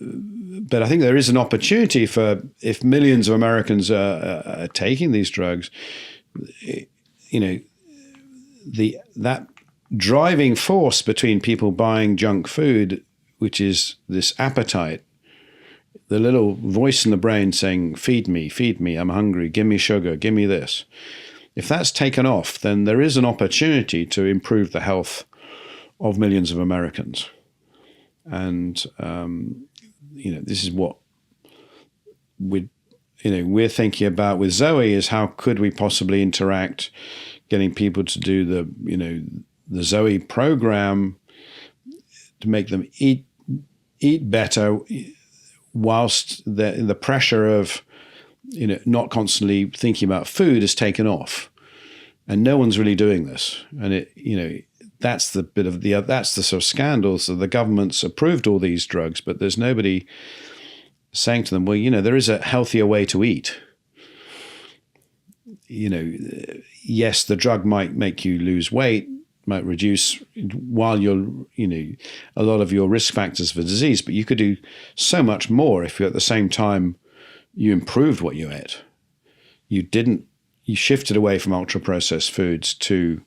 But I think there is an opportunity for, if millions of Americans are taking these drugs, that driving force between people buying junk food, which is this appetite, the little voice in the brain saying, feed me, I'm hungry, give me sugar, give me this. If that's taken off, then there is an opportunity to improve the health of millions of Americans. And, this is what we're thinking about with Zoe, is how could we possibly interact, getting people to do the Zoe program to make them eat better whilst the pressure of not constantly thinking about food is taken off. And no one's really doing this. And that's the sort of scandal. So the government's approved all these drugs, but there's nobody saying to them, well, there is a healthier way to eat. Yes, the drug might make you lose weight, might reduce while you're, a lot of your risk factors for disease, but you could do so much more if you at the same time you improved what you ate. You shifted away from ultra-processed foods to,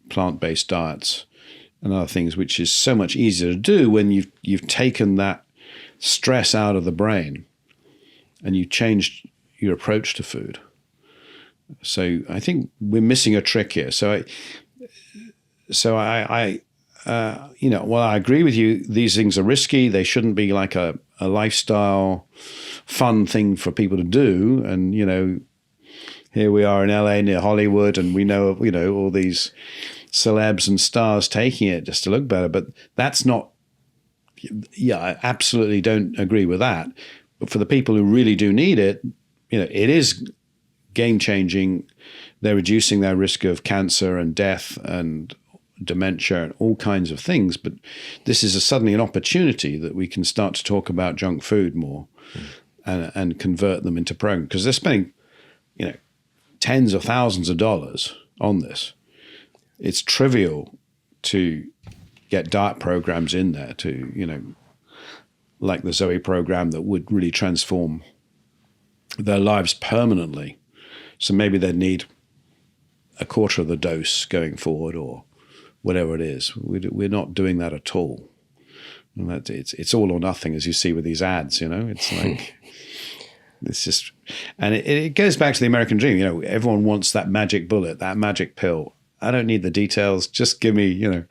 plant-based diets and other things, which is so much easier to do when you've taken that stress out of the brain and you changed your approach to food. So I think we're missing a trick here. So I agree with you. These things are risky. They shouldn't be like a lifestyle, fun thing for people to do. And, here we are in LA near Hollywood, and we know, all these celebs and stars taking it just to look better. But that's not, I absolutely don't agree with that. But for the people who really do need it, it is game-changing. They're reducing their risk of cancer and death and dementia and all kinds of things. But this is suddenly an opportunity that we can start to talk about junk food more and convert them into programs, because they're spending, tens of thousands of dollars on this. It's trivial to get diet programs in there to, like the Zoe program, that would really transform their lives permanently. So maybe they'd need a quarter of the dose going forward, or whatever it is. We're not doing that at all. And it's all or nothing, as you see with these ads. It's like it's just, and it goes back to the American dream. Everyone wants that magic bullet, that magic pill. I don't need the details. Just give me,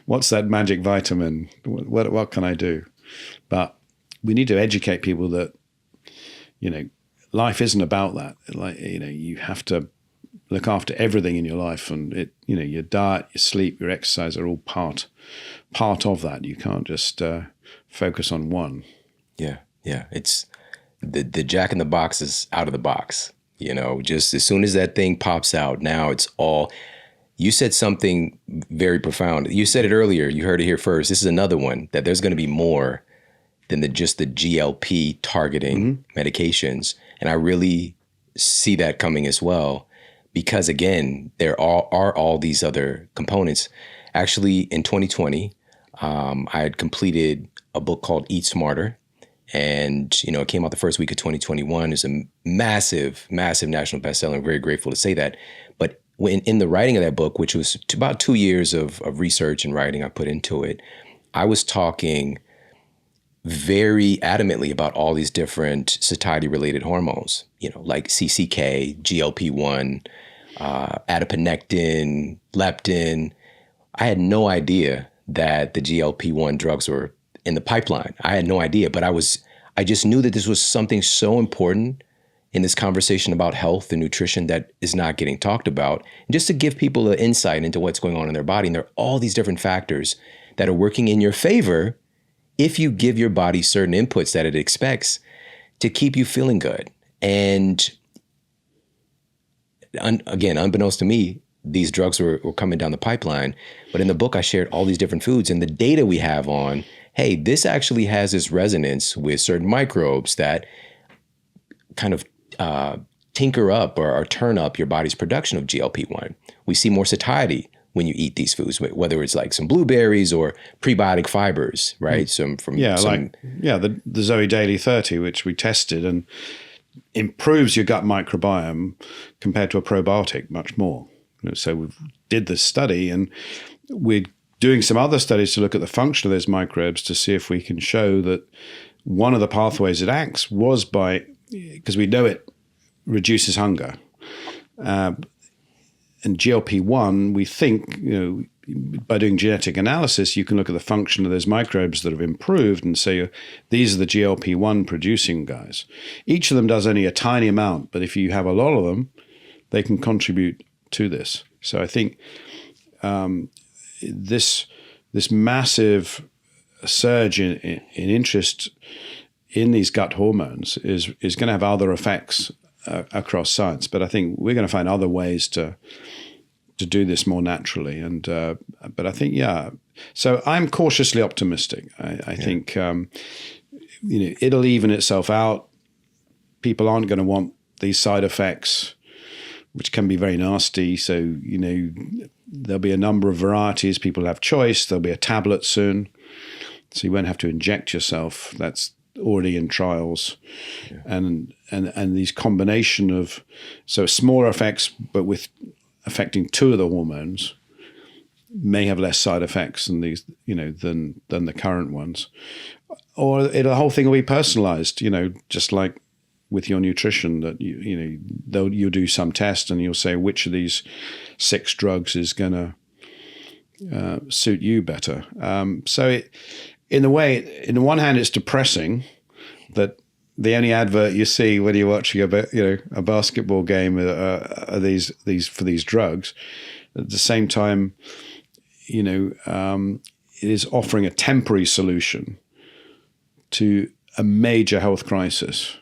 what's that magic vitamin? What can I do? But we need to educate people that, life isn't about that. Like, you have to look after everything in your life, and your diet, your sleep, your exercise are all part of that. You can't just focus on one. Yeah. It's the Jack in the Box is out of the box. Just as soon as that thing pops out, now it's all. You said something very profound. You said it earlier. You heard it here first. This is another one that there's going to be more than just the GLP targeting medications. And I really see that coming as well, because again, there are all these other components. Actually, in 2020, I had completed a book called Eat Smarter. And, it came out the first week of 2021. It's a massive, massive national bestseller. I'm very grateful to say that. But in the writing of that book, which was about 2 years of research and writing I put into it, I was talking very adamantly about all these different satiety-related hormones, like CCK, GLP-1, adiponectin, leptin. I had no idea that the GLP-1 drugs were in the pipeline. I had no idea, but I just knew that this was something so important in this conversation about health and nutrition that is not getting talked about. And just to give people an insight into what's going on in their body. And there are all these different factors that are working in your favor if you give your body certain inputs that it expects to keep you feeling good. And again, unbeknownst to me, these drugs were coming down the pipeline. But in the book, I shared all these different foods and the data we have on, hey, this actually has this resonance with certain microbes that kind of tinker up or turn up your body's production of GLP-1. We see more satiety when you eat these foods, whether it's like some blueberries or prebiotic fibers, right? The Zoe Daily 30, which we tested and improves your gut microbiome compared to a probiotic much more. So we did this study, and we're doing some other studies to look at the function of those microbes to see if we can show that one of the pathways it acts was because we know it reduces hunger. And GLP-1, we think, by doing genetic analysis, you can look at the function of those microbes that have improved and say, these are the GLP-1 producing guys. Each of them does only a tiny amount, but if you have a lot of them, they can contribute to this. So I think this massive surge in interest in these gut hormones is going to have other effects across science. But I think we're going to find other ways to do this more naturally. And but I think, so I'm cautiously optimistic. I think it'll even itself out. People aren't going to want these side effects, which can be very nasty. So, there'll be a number of varieties. People have choice. There'll be a tablet soon. So you won't have to inject yourself. That's already in trials. Yeah. And these combination of, so smaller effects, but with affecting two of the hormones may have less side effects than these, than the current ones. Or the whole thing will be personalized, just like with your nutrition, that you'll do some test and you'll say which of these 6 drugs is going to suit you better. So in the one hand, it's depressing that the only advert you see when you're watching a basketball game are these for these drugs. At the same time, it is offering a temporary solution to a major health crisis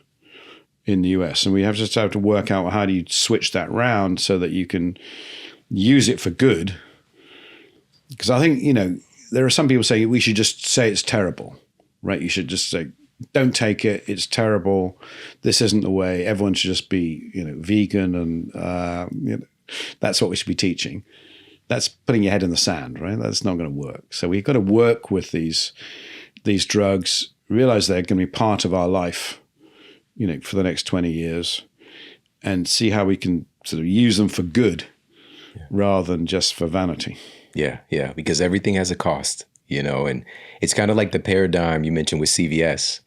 in the US. And we have to work out how do you switch that round so that you can use it for good. Because I think, there are some people saying we should just say it's terrible, right? You should just say, don't take it. It's terrible. This isn't the way. Everyone should just be, vegan. And that's what we should be teaching. That's putting your head in the sand, right? That's not going to work. So we've got to work with these drugs, realize they're going to be part of our life, for the next 20 years, and see how we can sort of use them for good rather than just for vanity. Yeah, because everything has a cost, and it's kind of like the paradigm you mentioned with CVS,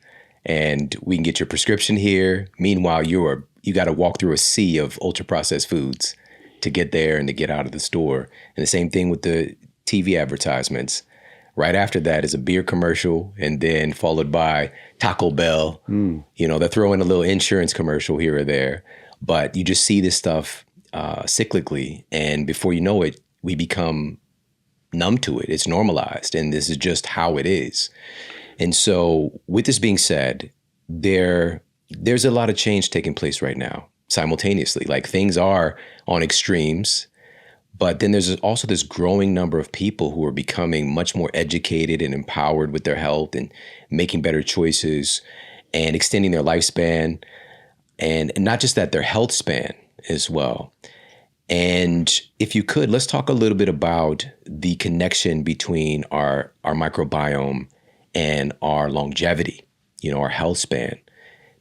and we can get your prescription here. Meanwhile, you got to walk through a sea of ultra processed foods to get there and to get out of the store. And the same thing with the TV advertisements. Right after that is a beer commercial, and then followed by Taco Bell. They're throwing a little insurance commercial here or there, but you just see this stuff cyclically, and before you know it, we become numb to it. It's normalized, and this is just how it is. And so with this being said, there's a lot of change taking place right now simultaneously. Like, things are on extremes, But then there's also this growing number of people who are becoming much more educated and empowered with their health and making better choices and extending their lifespan. And not just that, their health span as well. And if you could, let's talk a little bit about the connection between our microbiome and our longevity, our health span.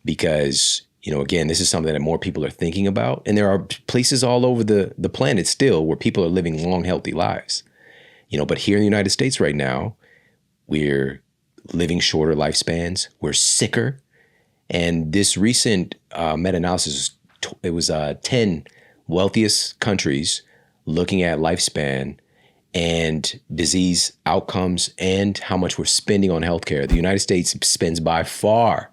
Because, again, this is something that more people are thinking about. And there are places all over the planet still where people are living long, healthy lives. But here in the United States right now, we're living shorter lifespans. We're sicker. And this recent meta-analysis, it was 10 wealthiest countries looking at lifespan and disease outcomes and how much we're spending on healthcare. The United States spends by far,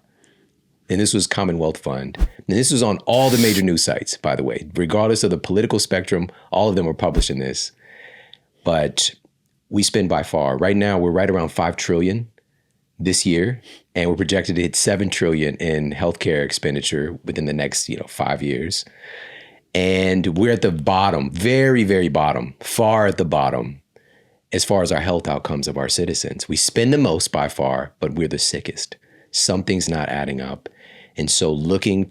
and this was Commonwealth Fund, and this was on all the major news sites, by the way, regardless of the political spectrum, all of them were publishing this. But we spend by far. Right now, we're right around $5 trillion this year, and we're projected to hit $7 trillion in healthcare expenditure within the next 5 years. And we're at the bottom, very, very bottom, far at the bottom, as far as our health outcomes of our citizens. We spend the most by far, but we're the sickest. Something's not adding up. And so looking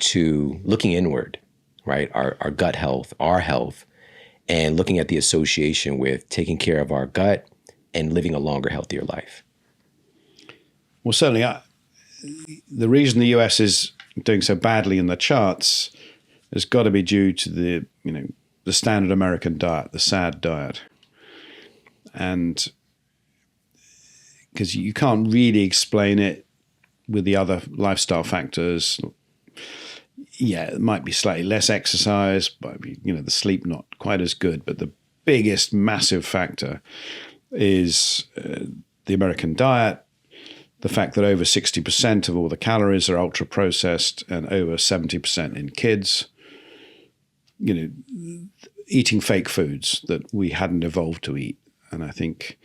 inward, right? Our gut health, our health, and looking at the association with taking care of our gut and living a longer, healthier life. Well, certainly, the reason the US is doing so badly in the charts has got to be due to the standard American diet, the SAD diet. And because you can't really explain it with the other lifestyle factors. Yeah, it might be slightly less exercise, but the sleep not quite as good. But the biggest massive factor is the American diet, the fact that over 60% of all the calories are ultra processed and over 70% in kids. Eating fake foods that we hadn't evolved to eat. And I think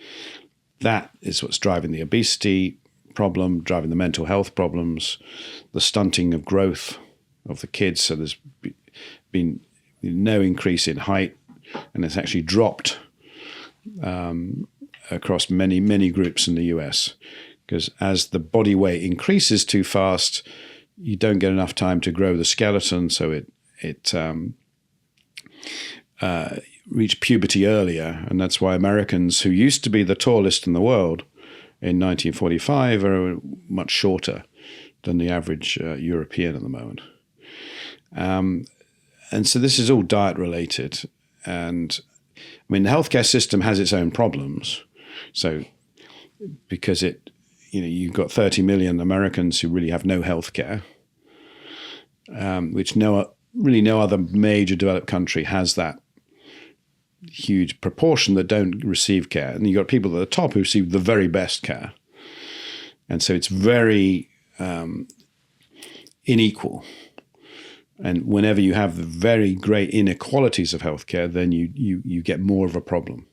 that is what's driving the obesity problem, driving the mental health problems, the stunting of growth of the kids. So there's been no increase in height, and it's actually dropped across many, many groups in the US. Because as the body weight increases too fast, you don't get enough time to grow the skeleton, so it reach puberty earlier, and that's why Americans who used to be the tallest in the world in 1945 are much shorter than the average European at the moment. And so this is all diet related. And the healthcare system has its own problems. So because you've got 30 million Americans who really have no healthcare, which no other major developed country has that huge proportion that don't receive care. And you've got people at the top who receive the very best care. And so it's very unequal. And whenever you have the very great inequalities of healthcare, then you get more of a problem.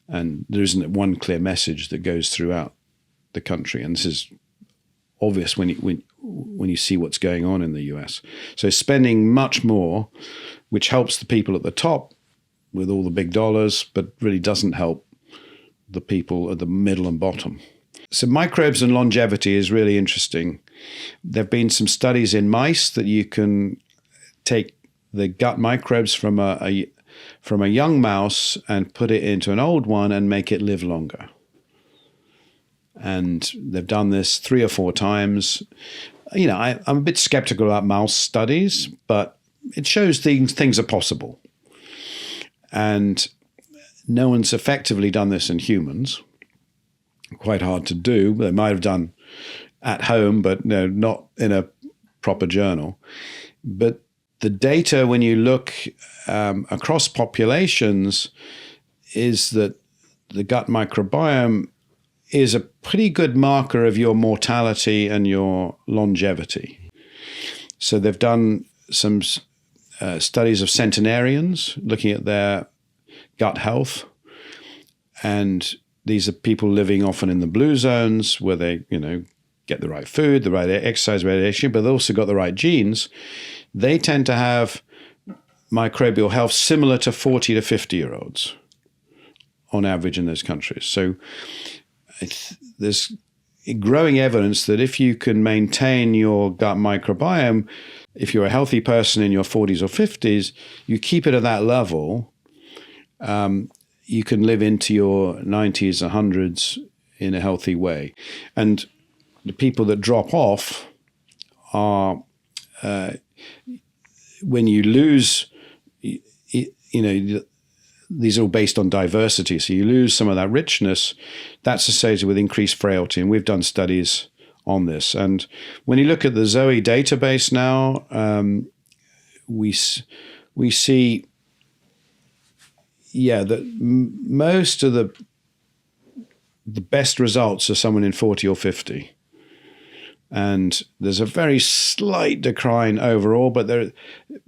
And there isn't one clear message that goes throughout the country. And this is obvious when you see what's going on in the US. So spending much more, which helps the people at the top with all the big dollars, but really doesn't help the people at the middle and bottom. So microbes and longevity is really interesting. There have been some studies in mice that you can take the gut microbes from a young mouse and put it into an old one and make it live longer. And they've done this 3 or 4 times. I'm a bit skeptical about mouse studies, but it shows things are possible. And no one's effectively done this in humans. Quite hard to do. They might have done at home, but not in a proper journal. But the data, when you look across populations, is that the gut microbiome is a pretty good marker of your mortality and your longevity. So they've done some studies of centenarians looking at their gut health. And these are people living often in the blue zones where they, get the right food, the right exercise, radiation, but they also got the right genes. They tend to have microbial health similar to 40 to 50-year-olds on average in those countries. So there's growing evidence that if you can maintain your gut microbiome, if you're a healthy person in your 40s or 50s, you keep it at that level, you can live into your 90s and 100s in a healthy way. And the people that drop off are, when you lose, these are all based on diversity. So you lose some of that richness, that's associated with increased frailty. And we've done studies on this. And when you look at the Zoe database now, we see, that most of the best results are someone in 40 or 50. And there's a very slight decline overall, but there are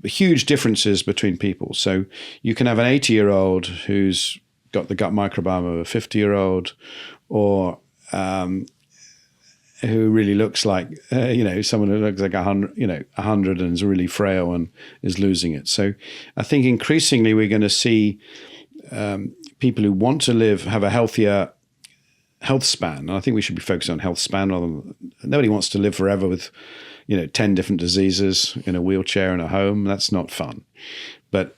huge differences between people. So you can have an 80-year-old who's got the gut microbiome of a 50-year-old, or who really looks like, someone who looks like 100 and is really frail and is losing it. So I think increasingly we're going to see people who want to have a healthier health span. And I think we should be focused on health span rather than, nobody wants to live forever with, 10 different diseases in a wheelchair in a home. That's not fun. But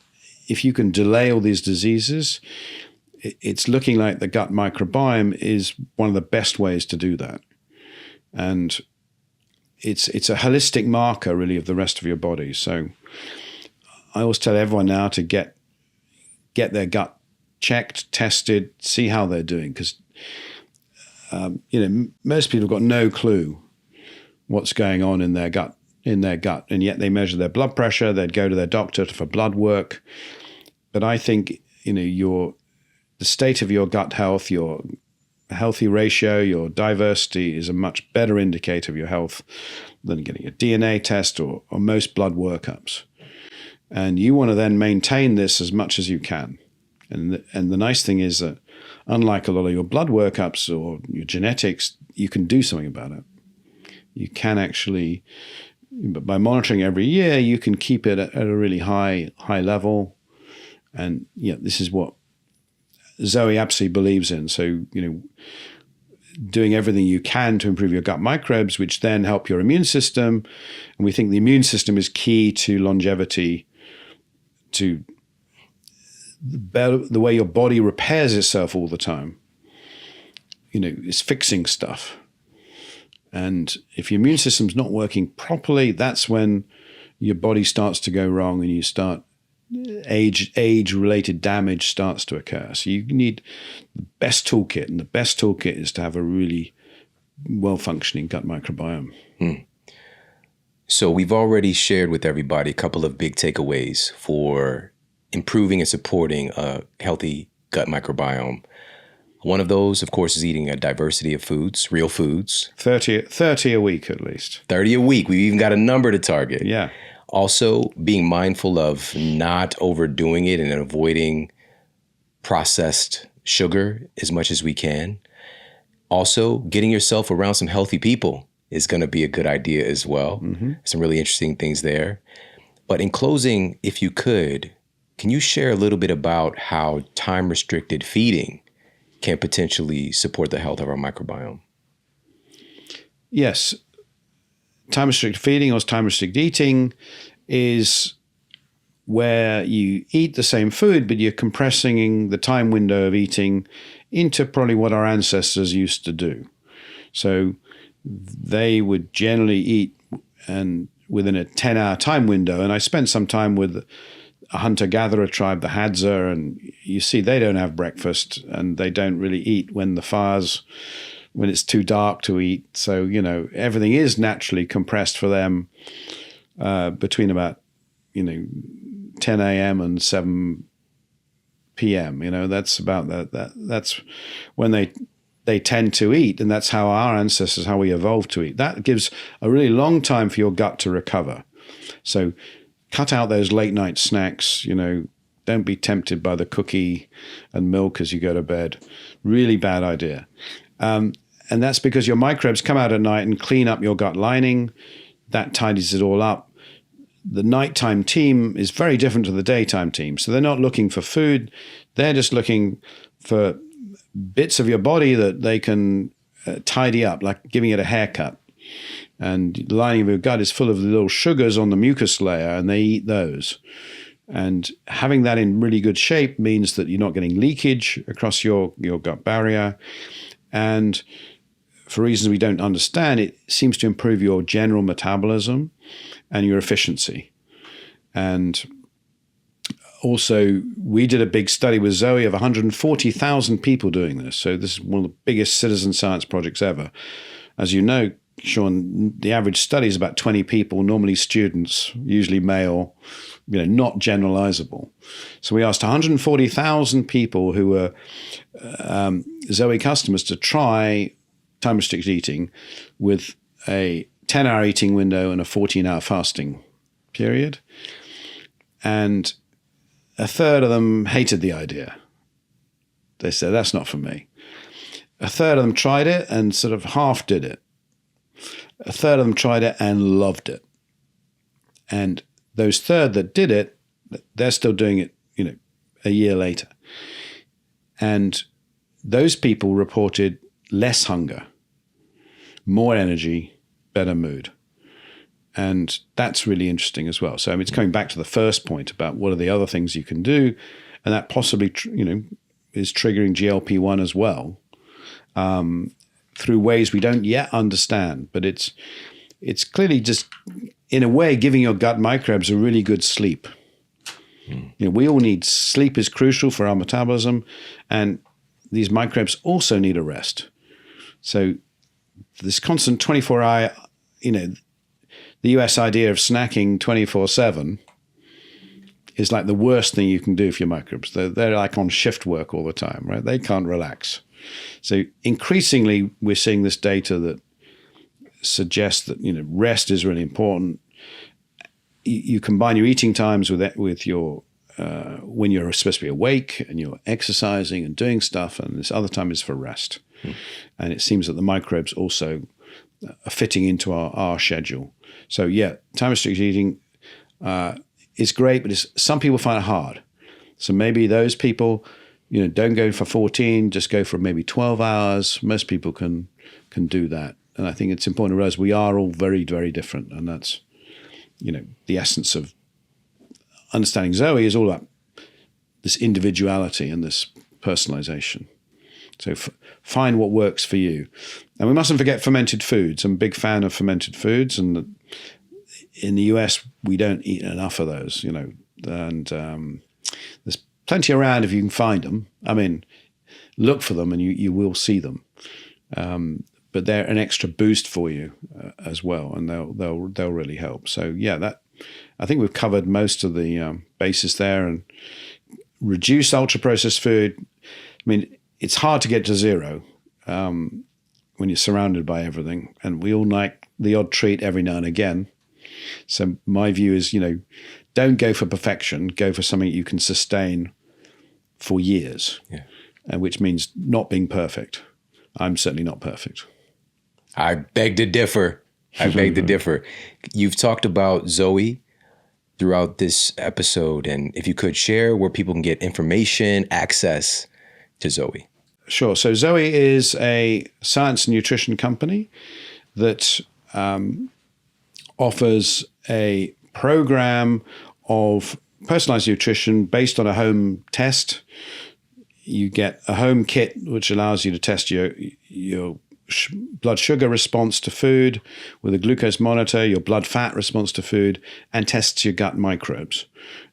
if you can delay all these diseases, it's looking like the gut microbiome is one of the best ways to do that. And it's a holistic marker really of the rest of your body. So I always tell everyone now to get their gut checked, tested, see how they're doing, because most people have got no clue what's going on in their gut, and yet they measure their blood pressure. They'd go to their doctor for blood work. But I think the state of your gut health, your healthy ratio, your diversity is a much better indicator of your health than getting a DNA test or most blood workups. And you want to then maintain this as much as you can. And the nice thing is that unlike a lot of your blood workups or your genetics, you can do something about it. You can actually, but by monitoring every year, you can keep it at a really high level. And this is what Zoe absolutely believes in. So, doing everything you can to improve your gut microbes, which then help your immune system. And we think the immune system is key to longevity, to the way your body repairs itself all the time. It's fixing stuff. And if your immune system's not working properly, that's when your body starts to go wrong and you start age-related damage starts to occur. So you need the best toolkit, and the best toolkit is to have a really well-functioning gut microbiome. So we've already shared with everybody a couple of big takeaways for improving and supporting a healthy gut microbiome. One of those, of course, is eating a diversity of foods, real foods. 30 a week at least. 30 a week. We've even got a number to target. Yeah. Also, being mindful of not overdoing it and avoiding processed sugar as much as we can. Also, getting yourself around some healthy people is going to be a good idea as well. Mm-hmm. Some really interesting things there. But in closing, if you could, can you share a little bit about how time-restricted feeding can potentially support the health of our microbiome? Yes. Time-restricted feeding or time-restricted eating is where you eat the same food, but you're compressing the time window of eating into probably what our ancestors used to do. So they would generally eat and within a 10-hour time window. And I spent some time with a hunter-gatherer tribe, the Hadza, and you see they don't have breakfast and they don't really eat when it's too dark to eat. So, everything is naturally compressed for them between about, 10 a.m. and 7 p.m. That's about that's when they tend to eat. And that's how our ancestors, how we evolved to eat. That gives a really long time for your gut to recover. So cut out those late night snacks, don't be tempted by the cookie and milk as you go to bed. Really bad idea. And that's because your microbes come out at night and clean up your gut lining. That tidies it all up. the nighttime team is very different to the daytime team. So they're not looking for food. They're just looking for bits of your body that they can tidy up, like giving it a haircut. And the lining of your gut is full of the little sugars on the mucus layer, and they eat those. And having that in really good shape means that you're not getting leakage across your gut barrier. And for reasons we don't understand, it seems to improve your general metabolism and your efficiency. And also, we did a big study with Zoe of 140,000 people doing this. So this is one of the biggest citizen science projects ever. As you know, Shawn, the average study is about 20 people, normally students, usually male, not generalizable. So we asked 140,000 people who were Zoe customers to try time-restricted eating with a 10-hour eating window and a 14-hour fasting period. And a third of them hated the idea. They said, that's not for me. A third of them tried it and sort of half did it. A third of them tried it and loved it. And those third that did it, they're still doing it, a year later. And those people reported less hunger, more energy, better mood. And that's really interesting as well. So it's coming back to the first point about what are the other things you can do. And that possibly, is triggering GLP-1 as well. Through ways we don't yet understand, but it's clearly just, in a way, giving your gut microbes a really good sleep. We all need sleep is crucial for our metabolism, and these microbes also need a rest. So this constant 24-hour, the US idea of snacking 24/7 is like the worst thing you can do for your microbes. They're like on shift work all the time, right? They can't relax. So increasingly, we're seeing this data that suggests that rest is really important. You combine your eating times with your when you're supposed to be awake and you're exercising and doing stuff, and this other time is for rest. And it seems that the microbes also are fitting into our schedule. So yeah, time restricted eating is great, but some people find it hard. So maybe those people, don't go for 14, just go for maybe 12 hours. Most people can do that. And I think it's important to realize we are all very, very different. And that's, the essence of understanding Zoe is all about this individuality and this personalization. So find what works for you. And we mustn't forget fermented foods. I'm a big fan of fermented foods. And in the US, we don't eat enough of those, and there's plenty around if you can find them. I mean, look for them and you will see them. But they're an extra boost for you as well, and they'll really help. So yeah, I think we've covered most of the bases there. And reduce ultra processed food. I mean, it's hard to get to zero when you're surrounded by everything, and we all like the odd treat every now and again. So my view is, don't go for perfection. Go for something you can sustain for years, which means not being perfect. I'm certainly not perfect. I beg to differ. You've talked about Zoe throughout this episode, and if you could share where people can get information, access to Zoe. Sure. So Zoe is a science and nutrition company that offers a program of personalized nutrition based on a home test. You get a home kit which allows you to test your blood sugar response to food with a glucose monitor, your blood fat response to food, and tests your gut microbes.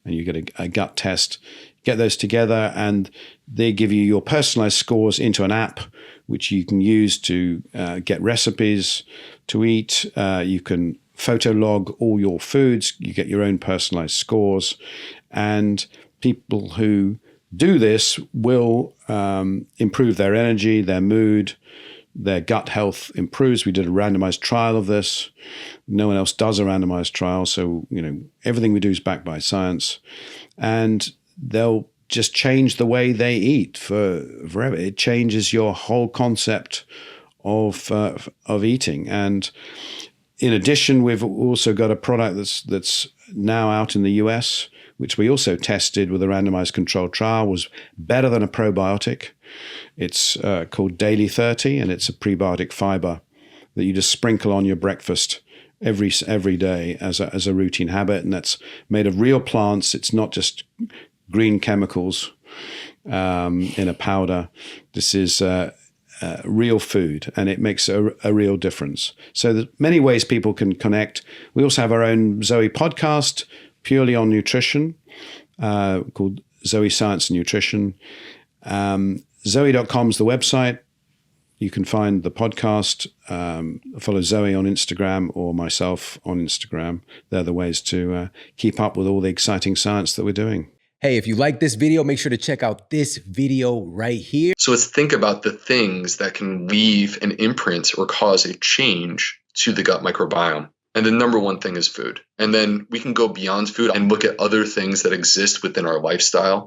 And you get a gut test, get those together, and they give you your personalized scores into an app which you can use to get recipes to eat. You can photo log all your foods. You get your own personalized scores. And people who do this will improve their energy, their mood, their gut health improves. We did a randomized trial of this. No one else does a randomized trial. So, everything we do is backed by science. And they'll just change the way they eat forever. It changes your whole concept of eating. And in addition, we've also got a product that's now out in the US, which we also tested with a randomized controlled trial, was better than a probiotic. It's called Daily 30, and it's a prebiotic fiber that you just sprinkle on your breakfast every day as a routine habit, and that's made of real plants. It's not just green chemicals in a powder. This is real food, and it makes a real difference. So there's many ways people can connect. We also have our own Zoe podcast, purely on nutrition, called Zoe Science and Nutrition. Zoe.com is the website. You can find the podcast, follow Zoe on Instagram or myself on Instagram. They're the ways to keep up with all the exciting science that we're doing. Hey, if you like this video, make sure to check out this video right here. So let's think about the things that can leave an imprint or cause a change to the gut microbiome. And the number one thing is food. And then we can go beyond food and look at other things that exist within our lifestyle